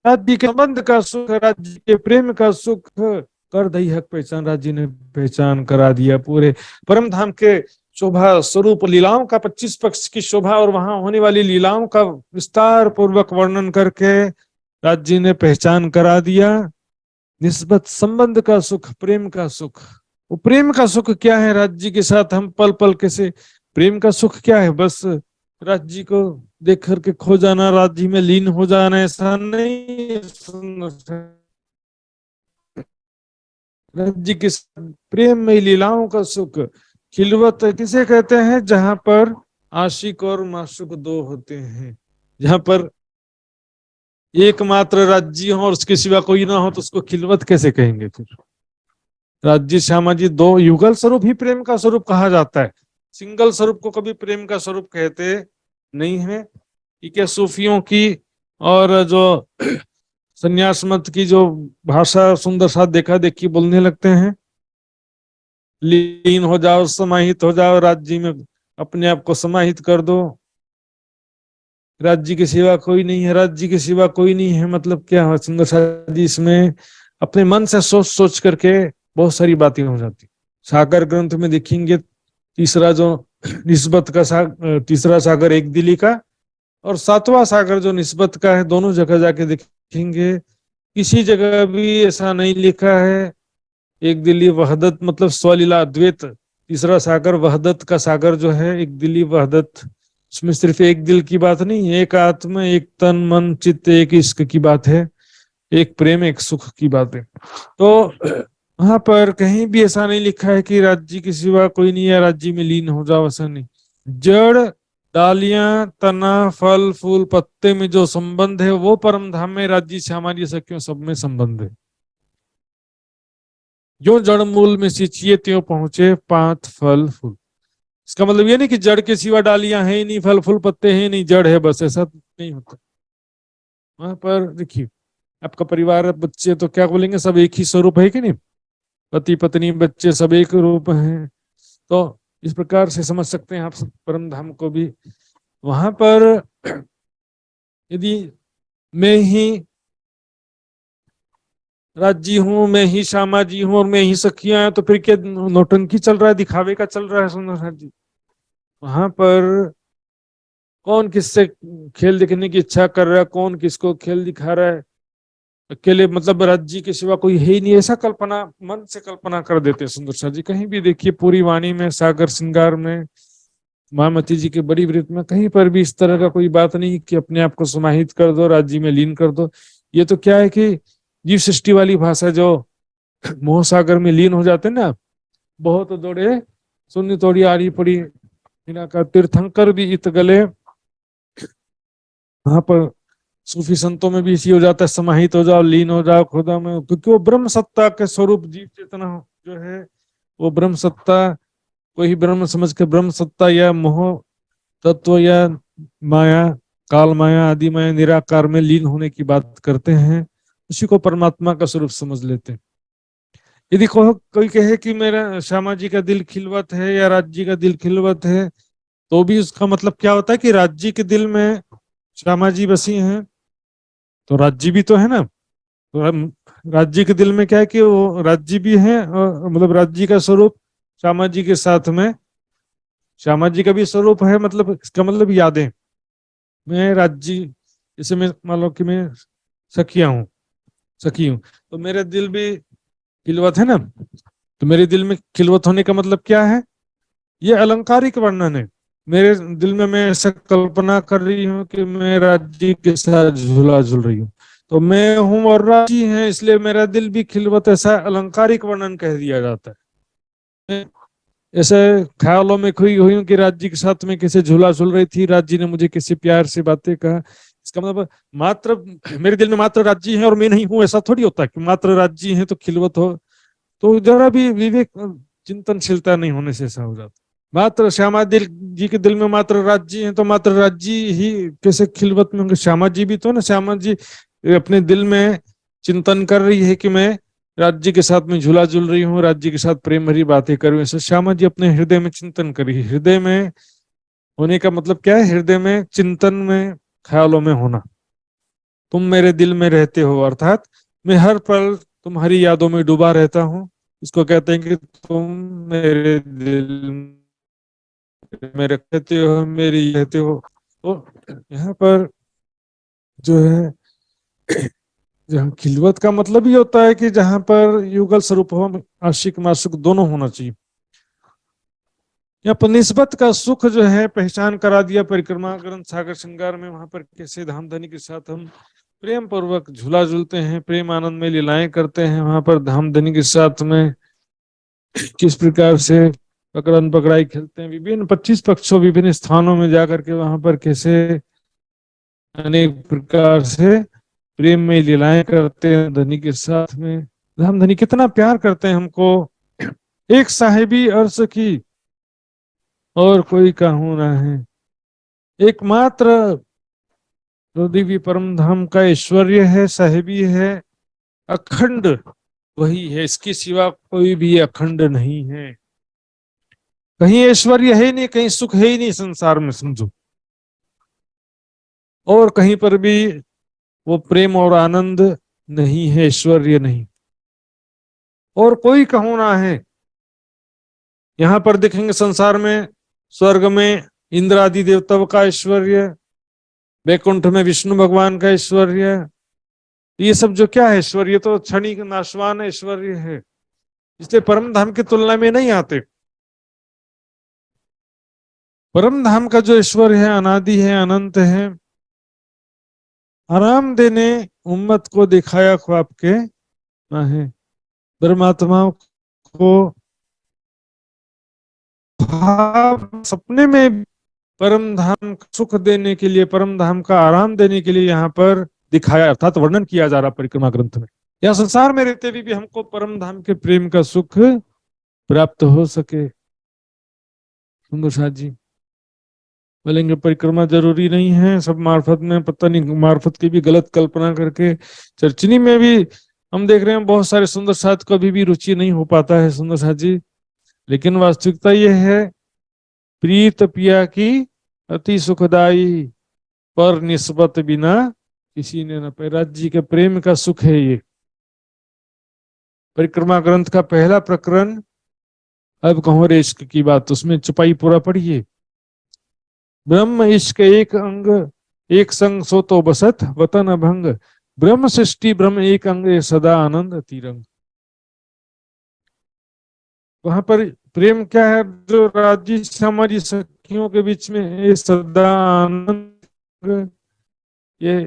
राज्य के संबंध का सुख, राज्य के प्रेम का सुख कर दई हक पहचान, राज्य ने पहचान करा दिया। पूरे परम धाम के शोभा स्वरूप लीलाओं का 25 पक्ष की शोभा और वहां होने वाली लीलाओं का विस्तार पूर्वक वर्णन करके राज्य ने पहचान करा दिया। निस्बत संबंध का सुख, प्रेम का सुख। वो प्रेम का सुख क्या है? राज्य के साथ हम पल पल कैसे, प्रेम का सुख क्या है? बस राज्य को देख करके खो जाना, राज्य में लीन हो जाना, ऐसा नहीं। राज्य के प्रेम में लीलाओं का सुख, खिलवत किसे कहते हैं? जहां पर आशिक और माशूक दो होते हैं, जहां पर एकमात्र राज्य हो और उसके सिवा कोई ना हो, तो उसको खिलवत कैसे कहेंगे? फिर राज्य श्यामा जी दो युगल स्वरूप ही प्रेम का स्वरूप कहा जाता है। सिंगल स्वरूप को कभी प्रेम का स्वरूप कहते नहीं है। ठीक है, सूफियों की और जो संन्यास मत की जो भाषा सुंदर सा देखा देखी बोलने लगते हैं, लीन हो जाओ, समाहित हो जाओ, राज्य में अपने आप को समाहित कर दो, राज्य के सिवा कोई नहीं है, राज्य के सिवा कोई नहीं है। मतलब क्या है सुंदर सा जी? इसमें अपने मन से सोच सोच करके बहुत सारी बातें हो जाती। सागर ग्रंथ में देखेंगे, तीसरा जो निस्बत का तीसरा सागर एक दिली का, और सातवां सागर जो निस्बत का है, दोनों जगह जाके देखेंगे किसी जगह भी ऐसा नहीं लिखा है एक दिली वहदत, मतलब स्वलीला अद्वैत। तीसरा सागर वहदत का सागर जो है, एक दिली वहदत, उसमें सिर्फ एक दिल की बात नहीं है, एक आत्मा, एक तन मन चित्त, एक इश्क की बात है, एक प्रेम, एक सुख की बात है। तो वहां पर कहीं भी ऐसा नहीं लिखा है कि राज्य के सिवा कोई नहीं है, राज्य में लीन हो जाओ, ऐसा नहीं। जड़, डालियां, तना, फल, फूल, पत्ते में जो संबंध है वो परम धाम में राज्य से हमारी सखियों सब में संबंध है। जो जड़ मूल में सिंचिए त्यों पहुंचे पात फल फूल। इसका मतलब ये नहीं कि जड़ के सिवा डालियां है ही नहीं, फल फूल पत्ते हैं नहीं, जड़ है बस, ऐसा नहीं होता। वहां पर देखिए, आपका परिवार, बच्चे तो क्या बोलेंगे, सब एक ही स्वरूप है कि नहीं? पति पत्नी बच्चे सब एक रूप हैं। तो इस प्रकार से समझ सकते हैं आप सब परम धाम को भी। वहां पर यदि मैं ही राज्य हूं, मैं ही श्यामा जी हूं और मैं ही सखियां हैं, तो फिर क्या नौटंकी चल रहा है, दिखावे का चल रहा है सुंदर जी? वहां पर कौन किससे खेल दिखने की इच्छा कर रहा है, कौन किसको खेल दिखा रहा है? अकेले मतलब राज्य के सिवा कोई है ही नहीं, ऐसा कल्पना मन से कल्पना कर देते हैं सुंदर सा जी। कहीं भी देखिए, पूरी वाणी में, सागर श्रृंगार में, महामती जी के बड़ी वृत्त में, कहीं पर भी इस तरह का कोई बात नहीं कि अपने आप को समाहित कर दो, राज्य में लीन कर दो। ये तो क्या है कि जीव सृष्टि वाली भाषा, जो मोह सागर में लीन हो जाते हैं ना, बहुत दौड़े शून्य तोड़ी आरी पड़ी का तीर्थंकर भी इत गले। वहां पर सूफी संतों में भी इसी हो जाता है, समाहित हो जाओ, लीन हो जाओ खुदा में, क्योंकि वो ब्रह्म सत्ता के स्वरूप जीव चेतना जो है, वो ब्रह्म सत्ता को ही ब्रह्म समझ के ब्रह्म सत्ता या मोह तत्व या माया, काल माया, आदि माया, निराकार में लीन होने की बात करते हैं, उसी को परमात्मा का स्वरूप समझ लेते हैं। यदि कोई कहे कि मेरा श्यामा जी का दिल खिलवत है या राज्य का दिल खिलवत है, तो भी उसका मतलब क्या होता है कि राज्य के दिल में श्यामा जी बसी हैं, तो राज्य भी तो है ना। तो राज्य के दिल में क्या है कि वो राज्य भी है, और मतलब राज्य का स्वरूप श्यामा जी के साथ में श्यामा जी का भी स्वरूप है। मतलब इसका मतलब यादें, मैं राज्य, जैसे मैं मान लो कि मैं सखिया हूँ, सखी हूँ, तो मेरे दिल भी खिलवत है ना। तो मेरे दिल में खिलवत होने का मतलब क्या है? ये अलंकारिक वर्णन है। मेरे दिल में मैं ऐसा कल्पना कर रही हूँ कि मैं राज्य के साथ झूला झूल रही हूँ, तो मैं हूँ और राज्य है, इसलिए मेरा दिल भी खिलवत, ऐसा अलंकारिक वर्णन कह दिया जाता है। ऐसे ख्यालों में खोई हुई हूँ कि राज्य के साथ में कैसे झूला झूल रही थी, राज्य ने मुझे किसी प्यार से बातें कहा, इसका मतलब मात्र मेरे दिल में मात्र राज्य है और मैं नहीं हूं, ऐसा थोड़ी होता है कि मात्र राज्य है तो खिलवत हो। तो जरा भी विवेक चिंतनशीलता नहीं होने से ऐसा हो जाता। मात्र श्यामा दिल जी के दिल में मात्र राज्य है तो मात्र राज्य ही कैसे खिलवत में होंगे? श्यामा जी भी तो ना, श्यामा जी अपने दिल में चिंतन कर रही है कि मैं राज्य के साथ में झूला झूल रही हूँ, राज्य के साथ प्रेम भरी बातें कर रही हूँ। ऐसे श्यामा जी अपने हृदय में चिंतन करी। हृदय में होने का मतलब क्या है? हृदय में, चिंतन में, ख्यालों में होना। तुम मेरे दिल में रहते हो, अर्थात मैं हर पल तुम्हारी यादों में डूबा रहता हूँ। इसको कहते हैं कि तुम मेरे दिल में रहते हो, मेरी रहते हो। तो यहाँ पर जो है, जहाँ खिलवत का मतलब ही होता है कि जहां पर युगल स्वरूप हो, आशिक माशुक दोनों होना चाहिए। यहाँ पर निस्बत का सुख जो है पहचान करा दिया परिक्रमा ग्रंथ सागर श्रृंगार में। वहां पर कैसे धामधनी के साथ हम प्रेम पूर्वक झूला झूलते हैं, प्रेम आनंद में लीलाएं करते हैं। वहां पर धामधनी के साथ में किस प्रकार से पकड़न पकड़ाई खेलते हैं, विभिन्न 25 पक्षों विभिन्न स्थानों में जाकर के वहां पर कैसे अनेक प्रकार से प्रेम में लीलाएं करते हैं धनी के साथ में। धामधनी कितना प्यार करते हैं हमको। एक साहिबी अर्श की और कोई कहूं ना है, एकमात्र जो दिव्य परम धाम का ऐश्वर्य है, साहिबी है, अखंड वही है। इसके सिवा कोई भी अखंड नहीं है। कहीं ऐश्वर्य है ही नहीं, कहीं सुख है ही नहीं संसार में, समझो। और कहीं पर भी वो प्रेम और आनंद नहीं है, ऐश्वर्य नहीं। और कोई कहूं ना है। यहां पर देखेंगे संसार में, स्वर्ग में इंद्र आदि देवताओं का ऐश्वर्य, वैकुंठ में विष्णु भगवान का ऐश्वर्य, ये सब जो क्या है ऐश्वर्य, तो क्षणिक नाशवान ऐश्वर्य है, इसलिए परम धाम की तुलना में नहीं आते। परम धाम का जो ऐश्वर्य है अनादि है, अनंत है, आराम देने उम्मत को दिखाया ख्वाब के है। परमात्मा को सपने में परम धाम सुख देने के लिए, परम धाम का आराम देने के लिए यहाँ पर दिखाया, अर्थात वर्णन किया जा रहा परिक्रमा ग्रंथ में। या संसार में रहते भी हमको परम धाम के प्रेम का सुख प्राप्त हो सके। सुंदर साथ जी बोलेंगे परिक्रमा जरूरी नहीं है, सब मार्फत में, पता नहीं मार्फत की भी गलत कल्पना करके चर्चनी में भी हम देख रहे हैं बहुत सारे सुंदर साथ को अभी भी रुचि नहीं हो पाता है सुंदर साथ जी। लेकिन वास्तविकता यह है, प्रीत पिया की अति सुखदाई, पर निस्बत बिना किसी ने न पाई। राज्य जी के प्रेम का सुख है ये। परिक्रमा ग्रंथ का पहला प्रकरण, अब कहो रे इश्क की बात, उसमें चपाई पूरा पढ़िए। ब्रह्म इश्क एक अंग, एक संग सो तो बसत वतन अभंग, ब्रह्म सृष्टि ब्रह्म एक अंग, सदा आनंद तिरंग। वहां पर प्रेम क्या है? जो राज्य हमारी सखियों के बीच में ये सदा आनंद, ये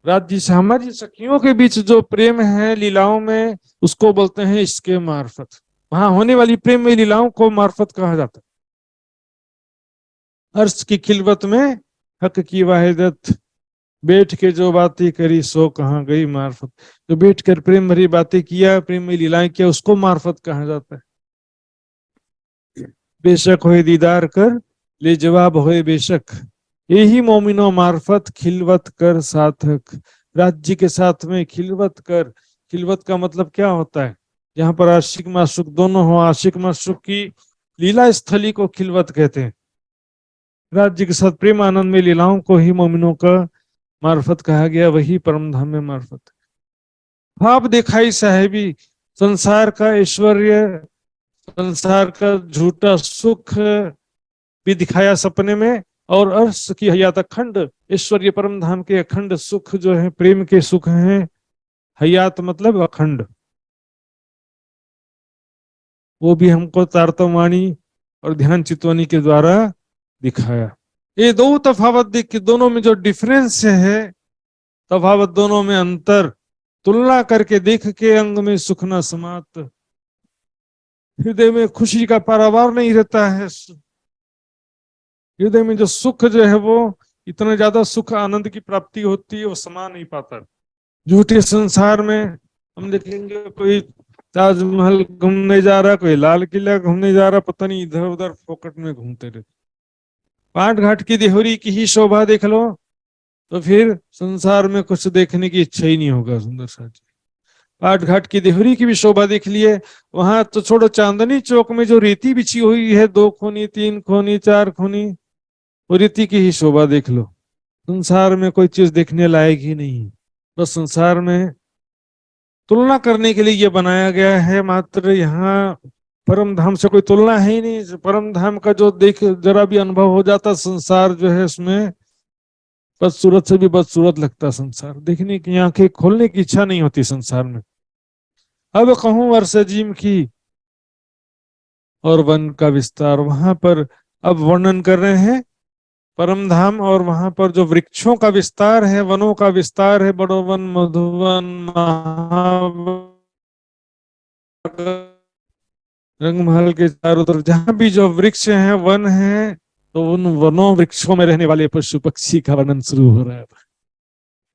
राज्य हमारी सखियों के बीच जो प्रेम है लीलाओं में, उसको बोलते हैं इसके मार्फत। वहां होने वाली प्रेम में लीलाओं को मार्फत कहा जाता है। अर्श की खिलवत में हक की वाहिदत, बैठ के जो बातें करी सो कहाँ गई मार्फत। जो बैठ कर प्रेम भरी बातें किया, प्रेम में लीलाएं किया, उसको मार्फत कहा जाता है। बेशक होए दीदार कर ले जवाब होए बेशक, यही मोमिनो मार्फत खिलवत कर सार्थक। राज्य के साथ में खिलवत कर, खिलवत का मतलब क्या होता है? यहाँ पर आशिक माशुक दोनों हो, आशिक माशुक की लीला स्थली को खिलवत कहते हैं। राज्य के साथ प्रेम आनंद में लीलाओं को ही मोमिनों का मार्फत कहा गया, वही परम धाम में मार्फत। भाव दिखाई साहेबी, संसार का ऐश्वर्य, संसार का झूठा सुख भी दिखाया सपने में, और अर्श की हयात अखंड ऐश्वर्य परम धाम के अखंड सुख जो है प्रेम के सुख हैं। हयात मतलब अखंड, वो भी हमको तारतमवाणी और ध्यान चितवनी के द्वारा दिखाया। ये दो तफावत देख के, दोनों में जो डिफरेंस है, तफावत दोनों में अंतर तुलना करके देख के, अंग में सुख न समात, हृदय में खुशी का पारावार नहीं रहता है। हृदय में जो सुख जो है वो इतना ज्यादा सुख आनंद की प्राप्ति होती है वो समा नहीं पाता। झूठे संसार में हम देखेंगे कोई ताजमहल घूमने जा रहा, कोई लाल किला घूमने जा रहा, पता नहीं इधर उधर फोकट में घूमते रहते। पाट घाट की देहुरी की ही शोभा देख लो तो फिर संसार में कुछ देखने की इच्छा ही नहीं होगा। सुंदर साथ जी, पाट घाट की देहुरी की भी शोभा देख लिए, वहां तो छोड़ो, चांदनी चौक में जो रेती बिछी हुई है 2 खूनी 3 खूनी 4 खूनी, वो रेती की ही शोभा देख लो। संसार में कोई चीज देखने लायक ही नहीं है। बस संसार में तुलना करने के लिए ये बनाया गया है, मात्र यहाँ परम धाम से कोई तुलना है ही नहीं। परम धाम का जो देख जरा भी अनुभव हो जाता, संसार जो है उसमें बदसूरत से भी बदसूरत लगता। संसार देखने की आंखें खोलने की इच्छा नहीं होती संसार में। अब कहूं वर्षजीम की और वन का विस्तार, वहां पर अब वर्णन कर रहे हैं परम धाम, और वहां पर जो वृक्षों का विस्तार है, वनों का विस्तार है, बड़ोवन, मधुवन, महावन, रंगमहल के चारों तरफ जहां भी जो वृक्ष हैं, वन हैं, तो उन वनों वृक्षों में रहने वाले पशु पक्षी का वर्णन शुरू हो रहा है।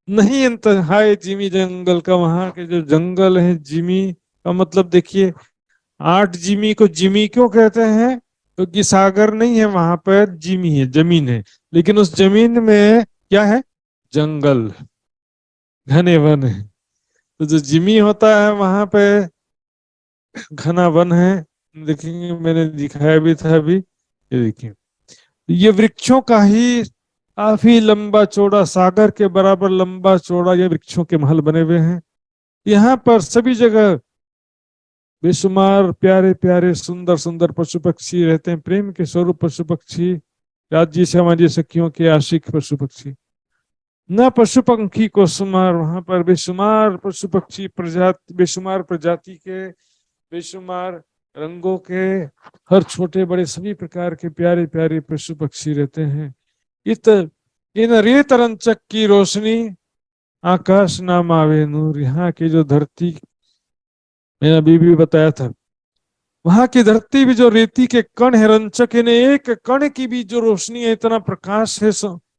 नहीं इंतहाई जिमी जंगल का, वहां के जो जंगल है, जिमी का मतलब देखिए, 8 जिमी को जिमी क्यों कहते हैं? क्योंकि सागर नहीं है वहां पर, जिमी है, जमीन है, लेकिन उस जमीन में क्या है? जंगल, घने वन है। तो जो जिमी होता है वहां पे घना वन है। देखेंगे, मैंने दिखाया भी था अभी, ये देखिए, ये वृक्षों का ही काफी लंबा चौड़ा, सागर के बराबर लंबा चौड़ा ये वृक्षों के महल बने हुए हैं। यहाँ पर सभी जगह बेशुमार प्यारे प्यारे सुंदर सुंदर पशु पक्षी रहते हैं, प्रेम के स्वरूप पशु पक्षी, राज्य समाजी सखियों के आशिक पशु पक्षी। न पशु पंखी को शुमार, वहां पर बेशुमार पशु पक्षी प्रजाति, बेशुमार प्रजाति के, बेशुमार रंगों के, हर छोटे बड़े सभी प्रकार के प्यारे प्यारे पशु पक्षी रहते हैं। इन रेत रंचक की रोशनी आकाश नाम आवे नूर। यहाँ की जो धरती, मैंने अभी भी बताया था, वहां की धरती भी जो रेती के कण है, रंचक है, एक कण की भी जो रोशनी है, इतना प्रकाश है।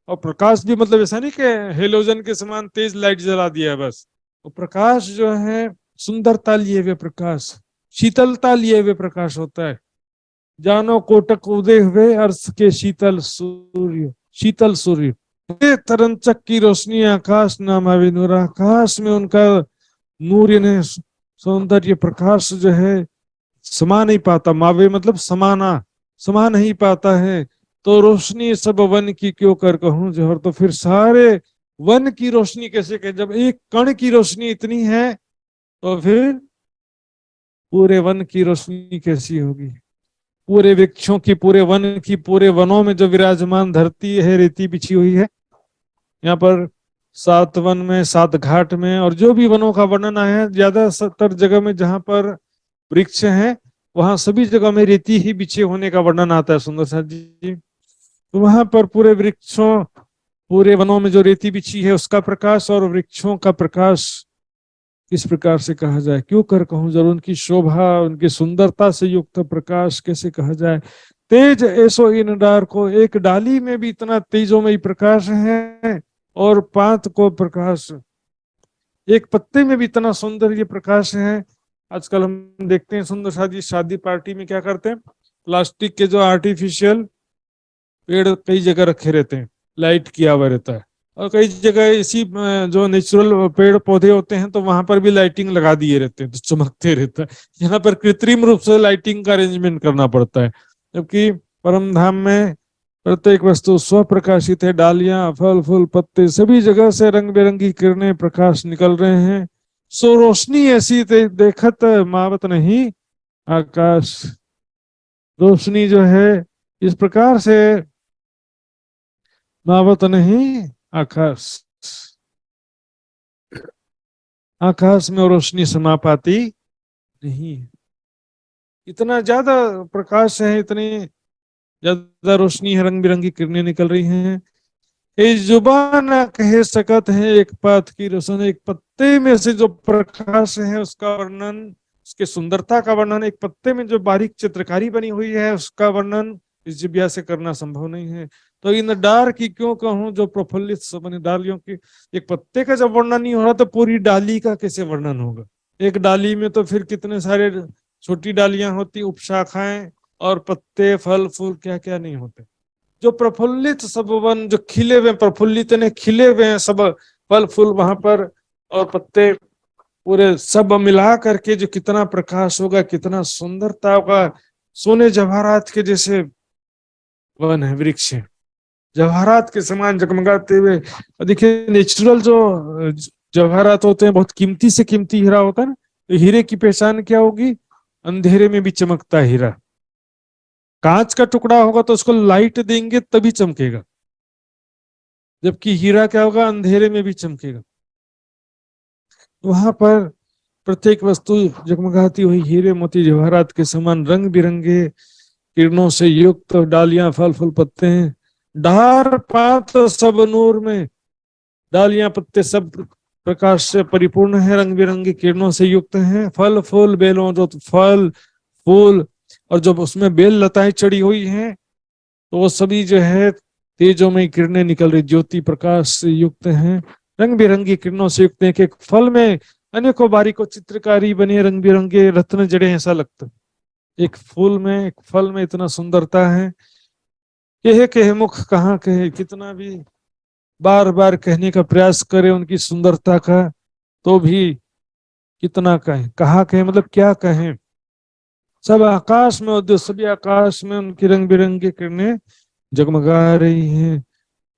और प्रकाश भी मतलब ऐसा नहीं कि हेलोजन के समान तेज लाइट जला दिया है बस। वो प्रकाश जो है सुंदरता लिए हुए प्रकाश, शीतलता लिए हुए प्रकाश होता है। जानो कोटक उदय हुए अर्श के शीतल सूर्य, शीतल सूर्य। तरंचक की रोशनी आकाश नाम आवे नूर। आकाश में उनका नूर यानी सौंदर्य प्रकाश जो है समा नहीं पाता। मावे मतलब समाना, समा नहीं पाता है। तो रोशनी सब वन की क्यों कर कहूं जोहर, तो फिर सारे वन की रोशनी कैसे कहें? जब एक कण की रोशनी इतनी है तो फिर पूरे वन की रोशनी कैसी होगी? पूरे वृक्षों की, पूरे वन की, पूरे वनों में जो विराजमान धरती है, रेती बिछी हुई है। यहाँ पर 7 वन में, 7 घाट में, और जो भी वनों का वर्णन आया है, ज्यादातर जगह में जहां पर वृक्ष हैं वहां सभी जगह में रेती ही बिछे होने का वर्णन आता है। सुंदर साथ जी, तो वहां पर पूरे वृक्षों, पूरे वनों में जो रेती बिछी है उसका प्रकाश, और वृक्षों का प्रकाश किस प्रकार से कहा जाए, क्यों कर कहूं जरूर, उनकी शोभा, उनकी सुंदरता से युक्त प्रकाश कैसे कहा जाए। तेज ऐसो इन डार को, एक डाली में भी इतना तेजोमयी प्रकाश है, और पात को प्रकाश, एक पत्ते में भी इतना सौंदर्य प्रकाश है। आजकल हम देखते हैं सुंदर शादी पार्टी में क्या करते हैं, प्लास्टिक के जो आर्टिफिशियल पेड़ कई जगह रखे रहते हैं, लाइट किया हुआ रहता है, और कई जगह इसी जो नेचुरल पेड़ पौधे होते हैं तो वहां पर भी लाइटिंग लगा दिए रहते हैं, तो चमकते रहता है। यहाँ पर कृत्रिम रूप से लाइटिंग का अरेंजमेंट करना पड़ता है, जबकि परम धाम में प्रत्येक वस्तु स्वप्रकाशित है। डालियां, फल फूल, पत्ते, सभी जगह से रंग बिरंगी किरणें, प्रकाश निकल रहे हैं। सो रोशनी ऐसी देखत मावत नहीं आकाश। रोशनी जो है इस प्रकार से मावत नहीं आकाश, आकाश में रोशनी समा पाती नहीं। इतना ज्यादा प्रकाश है, इतनी ज्यादा रोशनी है, रंग बिरंगी किरणें निकल रही हैं। ये जुबान कह सकत है एक पात की रोशन, एक पत्ते में से जो प्रकाश है उसका वर्णन, उसके सुंदरता का वर्णन, एक पत्ते में जो बारीक चित्रकारी बनी हुई है उसका वर्णन इस जिज्ञासा से करना संभव नहीं है। तो इन डार की क्यों कहूं जो प्रफुल्लित सबनी डालियों की। एक पत्ते का जब वर्णन नहीं हो रहा तो पूरी डाली का कैसे वर्णन होगा। एक डाली में तो फिर कितने सारे छोटी डालियां होती, उपशाखाएं और पत्ते फल फूल क्या क्या नहीं होते। जो प्रफुल्लित सब वन, जो खिले हुए प्रफुल्लित ने खिले हुए हैं सब फल फूल वहां पर और पत्ते पूरे सब मिला करके जो कितना प्रकाश होगा, कितना सुंदरता होगा। सोने जवाहरात के जैसे वन है, वृक्ष है, जवाहरात के समान जगमगाते हुए। देखिए नेचुरल जो जवाहरात होते हैं, बहुत कीमती से कीमती हीरा होता है ना, तो हीरे की पहचान क्या होगी? अंधेरे में भी चमकता हीरा। कांच का टुकड़ा होगा तो उसको लाइट देंगे तभी चमकेगा, जबकि हीरा क्या होगा? अंधेरे में भी चमकेगा। वहां पर प्रत्येक वस्तु जगमगाती हुई हीरे मोती जवाहरात के समान रंग बिरंगे किरणों से युक्त, डालियां फल फूल पत्ते हैं, डार पात सब नूर में, डालियां पत्ते सब प्रकाश से परिपूर्ण है, रंग बिरंगी किरणों से युक्त हैं। फल फूल बेलों, जो फल फूल और जब उसमें बेल लताएं चढ़ी हुई हैं तो वो सभी जो है तेजोमय किरणें निकल रही, ज्योति प्रकाश से युक्त हैं, रंग बिरंगी किरणों से युक्त हैं। कि एक फल में अनेकों बारीकों चित्रकारी बने, रंग बिरंगे रत्न जड़े, ऐसा लगता है। एक फूल में, एक फल में इतना सुंदरता है, कहे मुख कहाँ कहे, कितना भी बार बार कहने का प्रयास करे उनकी सुंदरता का तो भी कितना कहें, कहा कहें मतलब क्या कहें। सब आकाश में, और सभी आकाश में उनकी रंग बिरंगी किरणें जगमगा रही हैं।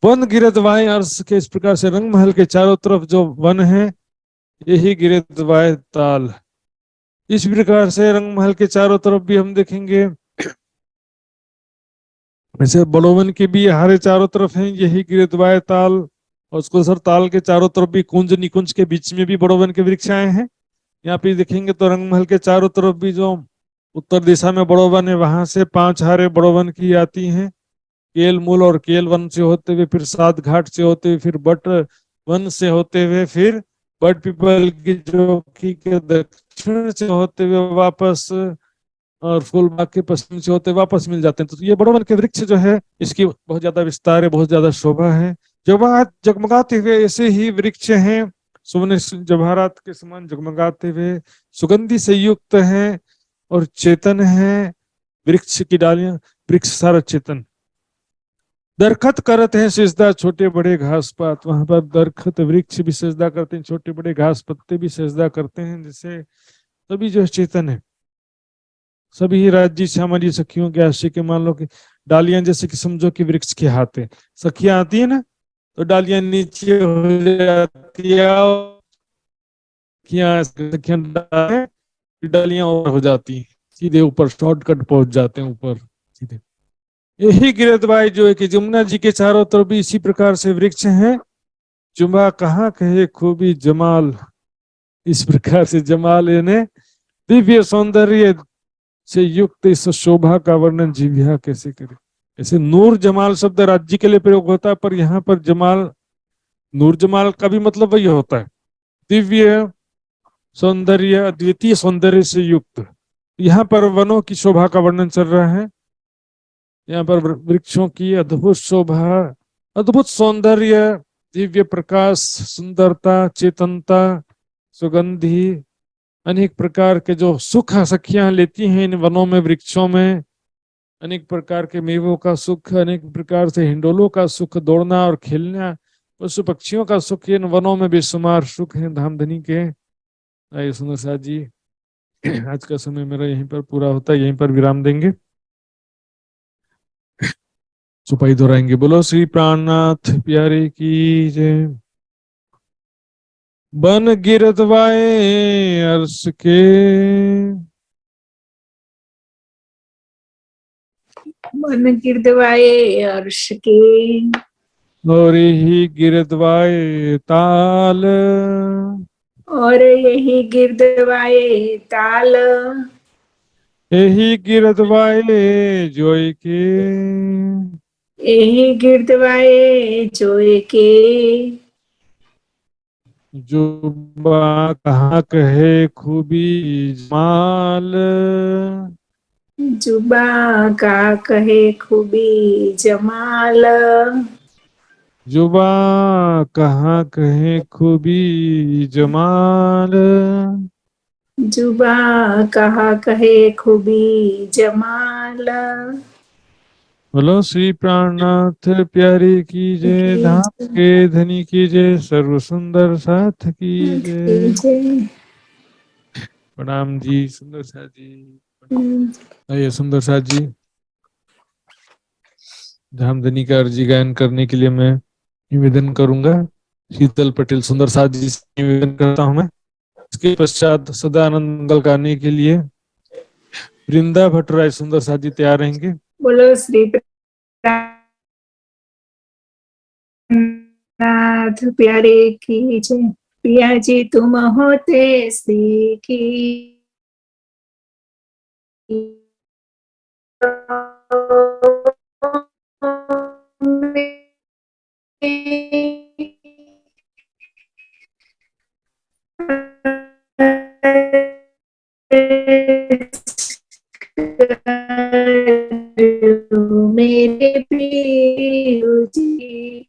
वन गिरदवाए अर्श के, इस प्रकार से रंग महल के चारों तरफ जो वन है यही गिरदवाए ताल। इस प्रकार से रंग महल के चारों तरफ भी हम देखेंगे, वैसे बड़ोवन के भी हरे चारों तरफ हैं यही गिरदवाए ताल, और उसको सर ताल के चारों तरफ भी कुंज निकुंज के बीच में भी बड़ोवन के वृक्ष आए हैं। यहाँ पे देखेंगे तो रंग महल के चारों तरफ भी जो उत्तर दिशा में बड़ोवन है वहां से 5 हारे बड़ोवन की आती हैं। केल मूल और केल वन से होते हुए, फिर 7 घाट से होते हुए, फिर बट वन से होते हुए, फिर बट पीपल की चौकी के दक्षिण से होते हुए वापस, और फूलबाग के पश्चिम से होते वापस मिल जाते हैं। तो ये बड़ोवन के वृक्ष जो है इसकी बहुत ज्यादा विस्तार है, बहुत ज्यादा शोभा है। जगमगाते हुए ऐसे ही वृक्ष हैं, सुवर्ण जवाहरात के समान जगमगाते हुए, सुगंधि से युक्त हैं और चेतन है। वृक्ष की डालियां, वृक्ष सारा चेतन। दरखत करते हैं सिजदा छोटे बड़े घास पात, वहां पर दरखत वृक्ष भी सिजदा करते हैं, छोटे बड़े घास पत्ते भी सिजदा करते हैं, जिससे सभी जो चेतन है। सभी राज्य से हमारी सखियों के आश्रय के, मान लो कि डालियां जैसे कि समझो कि वृक्ष के हाथ है, सखियां आती है ना तो डालियां नीचे हो जाती है, सखियां डालियां और हो जाती हैं, सीधे ऊपर शॉर्टकट पहुंच जाते हैं ऊपर सीधे। यही गिरदवाई जो है कि जमुना जी के चारों तरफ भी इसी प्रकार से वृक्ष हैं। जुम्बा कहाँ कहे खूबी जमाल, इस प्रकार से जमाल यानी दिव्य सौंदर्य से युक्त इस शोभा का वर्णन जीविया कैसे करे। ऐसे नूर जमाल शब्द राज्य के लिए प्रयोग होता है, पर यहाँ पर जमाल, नूर जमाल का भी मतलब वही होता है, दिव्य सौंदर्य, अद्वितीय सौंदर्य से युक्त। यहाँ पर वनों की शोभा का वर्णन चल रहा है, यहाँ पर वृक्षों की अद्भुत शोभा, अद्भुत सौंदर्य, दिव्य प्रकाश, सुंदरता, चेतनता, सुगंधि, अनेक प्रकार के जो सुख सखियां लेती हैं इन वनों में, वृक्षों में, अनेक प्रकार के मेवों का सुख, अनेक प्रकार से हिंडोलों का सुख, दौड़ना और खेलना, पशु पक्षियों का सुख, इन वनों में बेशुमार सुख है धामधनी के। आइए सुंदर साथ जी, आज का समय मेरा यहीं पर पूरा होता है, यहीं पर विराम देंगे, चुपाई दोहराएंगे। बोलो श्री प्राणनाथ प्यारे की जय। बन गिरदवाए अर्श के, मन गिरदवाए अर्श के, और ही गिरदवाए ताल, और यही गिरदवाए ताल, यही गिरदवाए जोय के, यही गिरदवाए जोए के, जुबा कहाँ कहे खूबी जमाल, जुबा का कहे खूबी जमाल, जुबा कहाँ कहे खूबी जमाल। जुबा कहा कहे खूबी जमाल। बोलो श्री प्राणनाथ प्यारे की जय, धाम के धनी की जय, सर्व सुंदर साथ की जय। जय। प्रणाम जी सुंदर साथ जी। आइए सुंदर साथ जी, धामधनी का अर्जी गायन करने के लिए मैं निवेदन करूंगा। शीतल पटेल सुंदर साथ जी से निवेदन करता हूं मैं। इसके पश्चात सदानंद मंगल गाने के लिए वृंदा भट्टराय सुंदर साथ जी तैयार रहेंगे। बोलो श्री प्राणनाथ प्यारे की जय। पिया जी तुम होते श्री की मेरे प्रिय जी,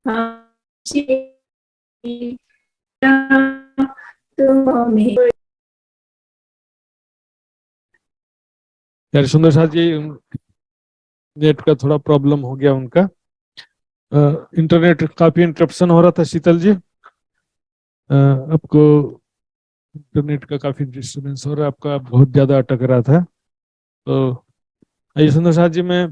हाँ जी, तुम मेरे यार सुंदर साथ जी, नेट का थोड़ा प्रॉब्लम हो गया उनका। इंटरनेट काफी इंटरप्शन हो रहा था शीतल जी। आपको इंटरनेट का काफी डिस्टरबेंस हो रहा है, आपका बहुत ज्यादा अटक रहा था। तो आइए सुंदर साथ जी, मैं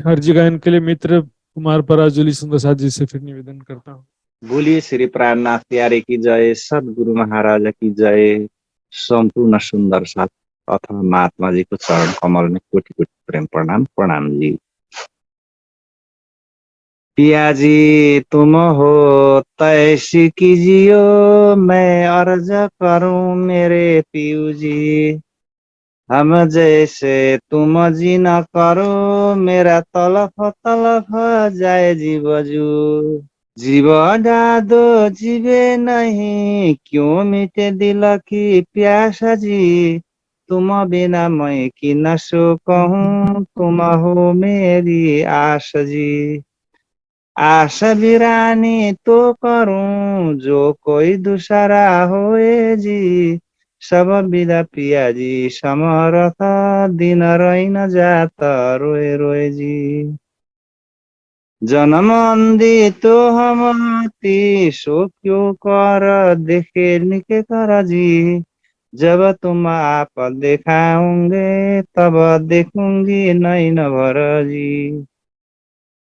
अर्जी गायन के लिए मित्र कुमार पराजुली सुंदर साथ जी से फिर निवेदन करता हूँ। बोलिए श्री प्राणनाथ प्यारे की जय, सदगुरु महाराज की जय, संपूर्ण सुंदर साथ अथवा महात्मा जी को चरण कमल में कोटि कोटि प्रेम प्रणाम। प्रणाम जी। पिया जी तुम हो तैसी कीजियो, मैं अर्ज करूं मेरे पियू जी। हम जैसे तुम जी न करो, मेरा तलफ तलफ जाए जीवजू। जीव डादो जीवे नहीं, क्यों मिटे दिल की प्यासा जी। तुम बिना मैं की न सो कहूँ, तुम हो मेरी आस जी। आशा बिरानी तो करूं, जो कोई दूसरा होए जी। सब विदा पिया जी समरथ, दिन रही न जाता रोए रोए जी। जन्म अंधी तो हम आती, सो क्यों कर देखे निके कर जी। जब तुम आप दिखाओगे, तब देखूंगी नैन भर जी।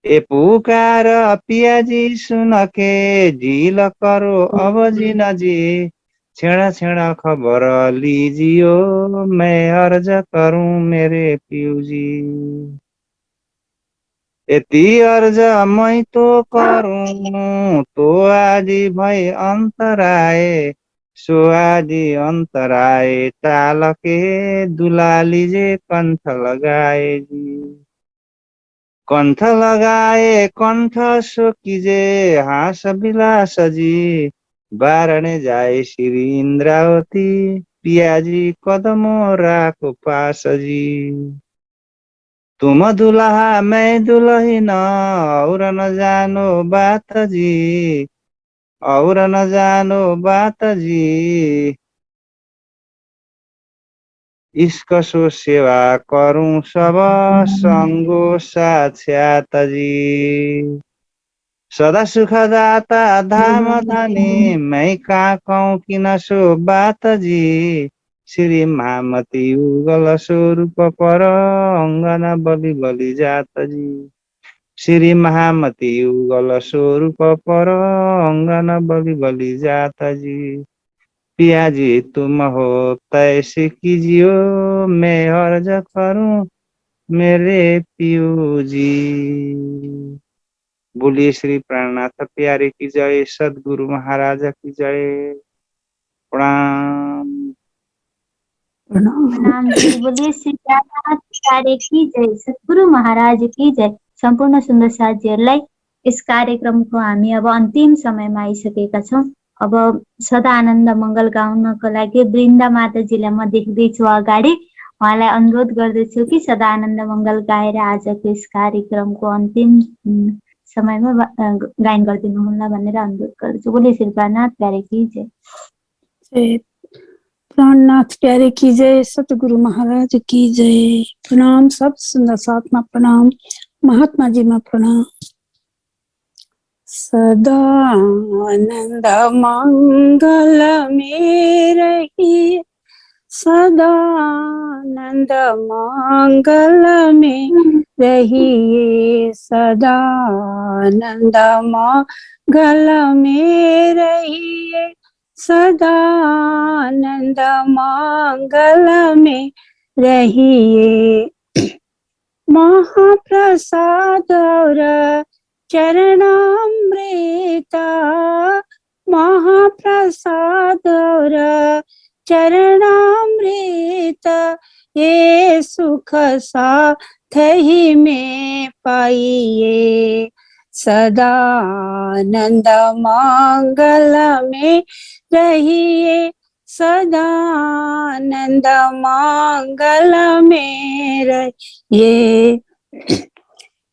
ए पुकार पिया जी सुन के, ढील करो अब जीना जी। छेड़ा छेड़ा खबर लीजियो, मैं अर्ज करूं मेरे पियू जी। यति अर्ज मैं तो करूं, तो आदि भई अंतराए। सो आदि अंतराए टाल के, दुला लीजे कंठ लगाए जी। कंठ लगाए कंठ सो कीजे, हास विलास जी। बारणे जाए श्री इंद्रावती, पिया जी कदमों राखो पास जी। तुम दुल्हा मैं दुल्हीन, और न जानो बात जी। और न जानो बात जी। इसका सो सेवा करूं सब संगो साक्षात जी। सदा सुख दाता धाम धनी, मैं का कहूँ कि न सो बात जी। श्री महामती युगल स्वरूप पर, अंगना बलि बलि जात जी। श्री महामती युगल स्वरूप पर, अंगना बलि बलि जात जी। पिया जी तुम हो तैसे कीजियो, मैं अर्ज करूं मेरे पियू जी। बोलिए श्री प्राणनाथ प्यारे की जय, सदगुरु महाराज की जय। प्रणाम। प्रणाम जी। बोलिए श्री प्राणनाथ प्यारे की जय, सद्गुरु महाराज की जय। सम्पूर्ण सुन्दर साथीहरूलाई यस कार्यक्रमको हामी अब अन्तिम समयमा आइसकेका छौँ। अब सदा आनन्द मङ्गल गाउनको लागि वृन्दा माताजीलाई म देख्दैछु अगाडि। उहाँलाई अनुरोध गर्दछु कि सदानन्द मङ्गल गाएर आजको यस कार्यक्रमको अन्तिम समयमा गायन गरिदिनु होला भनेर अनुरोध गर्दछु। बोले श्री प्राणनाथ प्यारे की जय। जय प्राणनाथ प्यारे की जय, सतगुरु महाराज की जय। प्रणाम सब सुंदर सात्मा प्रणाम, महात्मा जी में प्रणाम। सदा आनंद मंगल में रहिए, सदा आनंद मंगल में रहिए, सदा आनंद मंगल में रहिए, सदा आनंद मंगल में रहिए। महाप्रसाद और चरणामृता, महाप्रसाद और चरणामृत, ये सुख साथ ही में पाइए, सदा आनंद मंगल में रहिए, सदा आनंद मंगल में रहिए।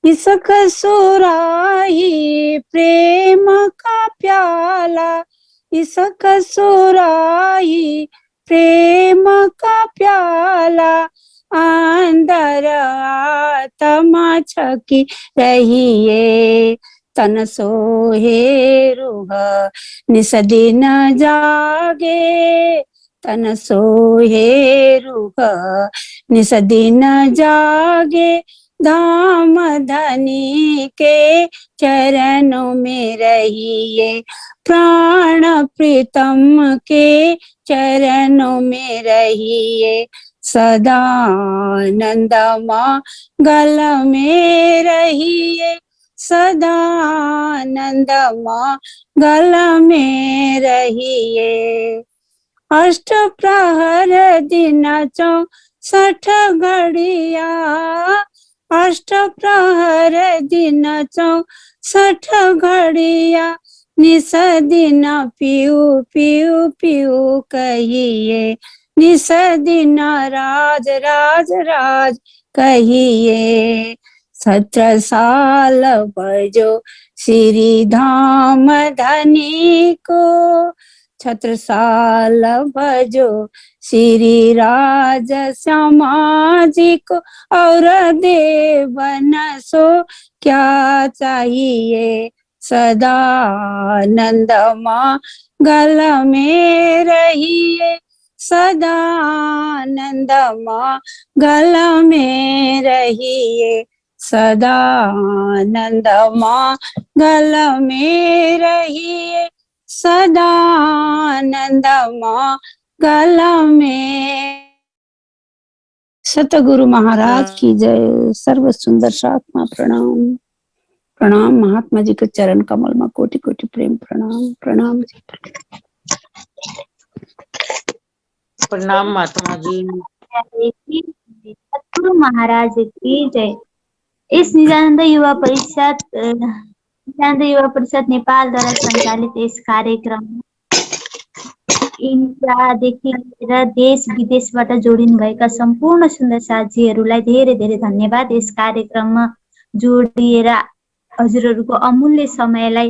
इसक सुराही प्रेम का प्याला, इसक सुराही प्रेम का प्याला, अंदर आत्मा छकी रहिए, तन सोहे रूह निस दिन जागे, तन सोहे रूह निस दिन जागे, धाम धनी के चरणों में रहिए, प्राण प्रीतम के चरणों में रहिए, सदा आनंद मंगल में रहिए, सदा आनंद मंगल में रहिए। अष्ट प्रहर दिन 64 घड़िया, अष्ट प्रहर दिन 64 घड़िया, निस दिन पियू पियू पियू कहिए, निस दिन राज राज राज कहिए। 17 साल बजो श्री धाम धनी को, 17 साल भजो श्री राज समाजी को, और देवन सो क्या चाहिए, सदा आनंद मंगल में रहिए, सदा आनंद मंगल में रहिए, सदा आनंद मंगल में रहिए, सदा आनंद मंगल में। सतगुरु महाराज की जय। सर्व सुंदर सात्मा प्रणाम। प्रणाम महात्मा जी के चरण कमल में कोटि कोटि प्रेम प्रणाम। प्रणाम जी। प्रणाम महात्मा जी। सतगुरु महाराज की जय। इस निजानन्द युवा परिषद नेपाल द्वारा संचालित इस कार्यक्रम इन्डियादेखि लिएर देश विदेशबाट जोडिनु भएका सम्पूर्ण सुन्दर साथीहरूलाई धेरै धेरै धन्यवाद। यस कार्यक्रममा जोडिएर हजुरहरूको अमूल्य समयलाई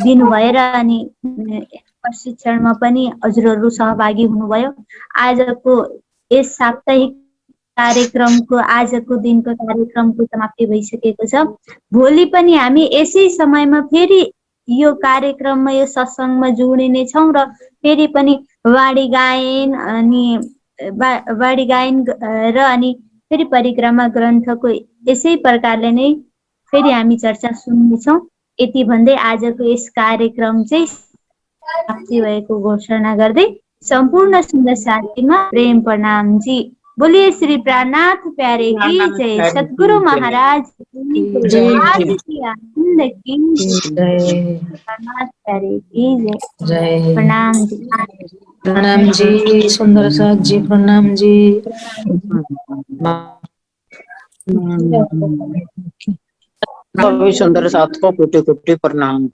दिनुभयो र अनि प्रशिक्षणमा पनि हजुरहरू सहभागी हुनुभयो। आजको यस साप्ताहिक कार्यक्रमको आजको दिनको कार्यक्रमको समाप्ति भइसकेको छ। भोलि पनि हामी यसै समयमा फेरि यो कार्यक्रममा यो सत्सङ्गमा जोडिने छौँ र फेरि पनि वाणी गायन र अनि फेरि परिक्रमा ग्रन्थको यसै प्रकारले नै फेरि हामी चर्चा सुन्नेछौँ। यति भन्दै आजको यस कार्यक्रम चाहिँ समाप्ति भएको घोषणा गर्दै सम्पूर्ण सुन्दर साथीमा प्रेम प्रणाम जी। बोलिए श्री प्राणनाथ प्यारे की जय। सतगुरु महाराज की जय। आज की आनंद की जय। प्राणनाथ प्यारे की जय। प्रणाम जी। प्रणाम जी। सुंदर साथ जी प्रणाम जी। सुंदर साथ को कोटि कोटि प्रणाम।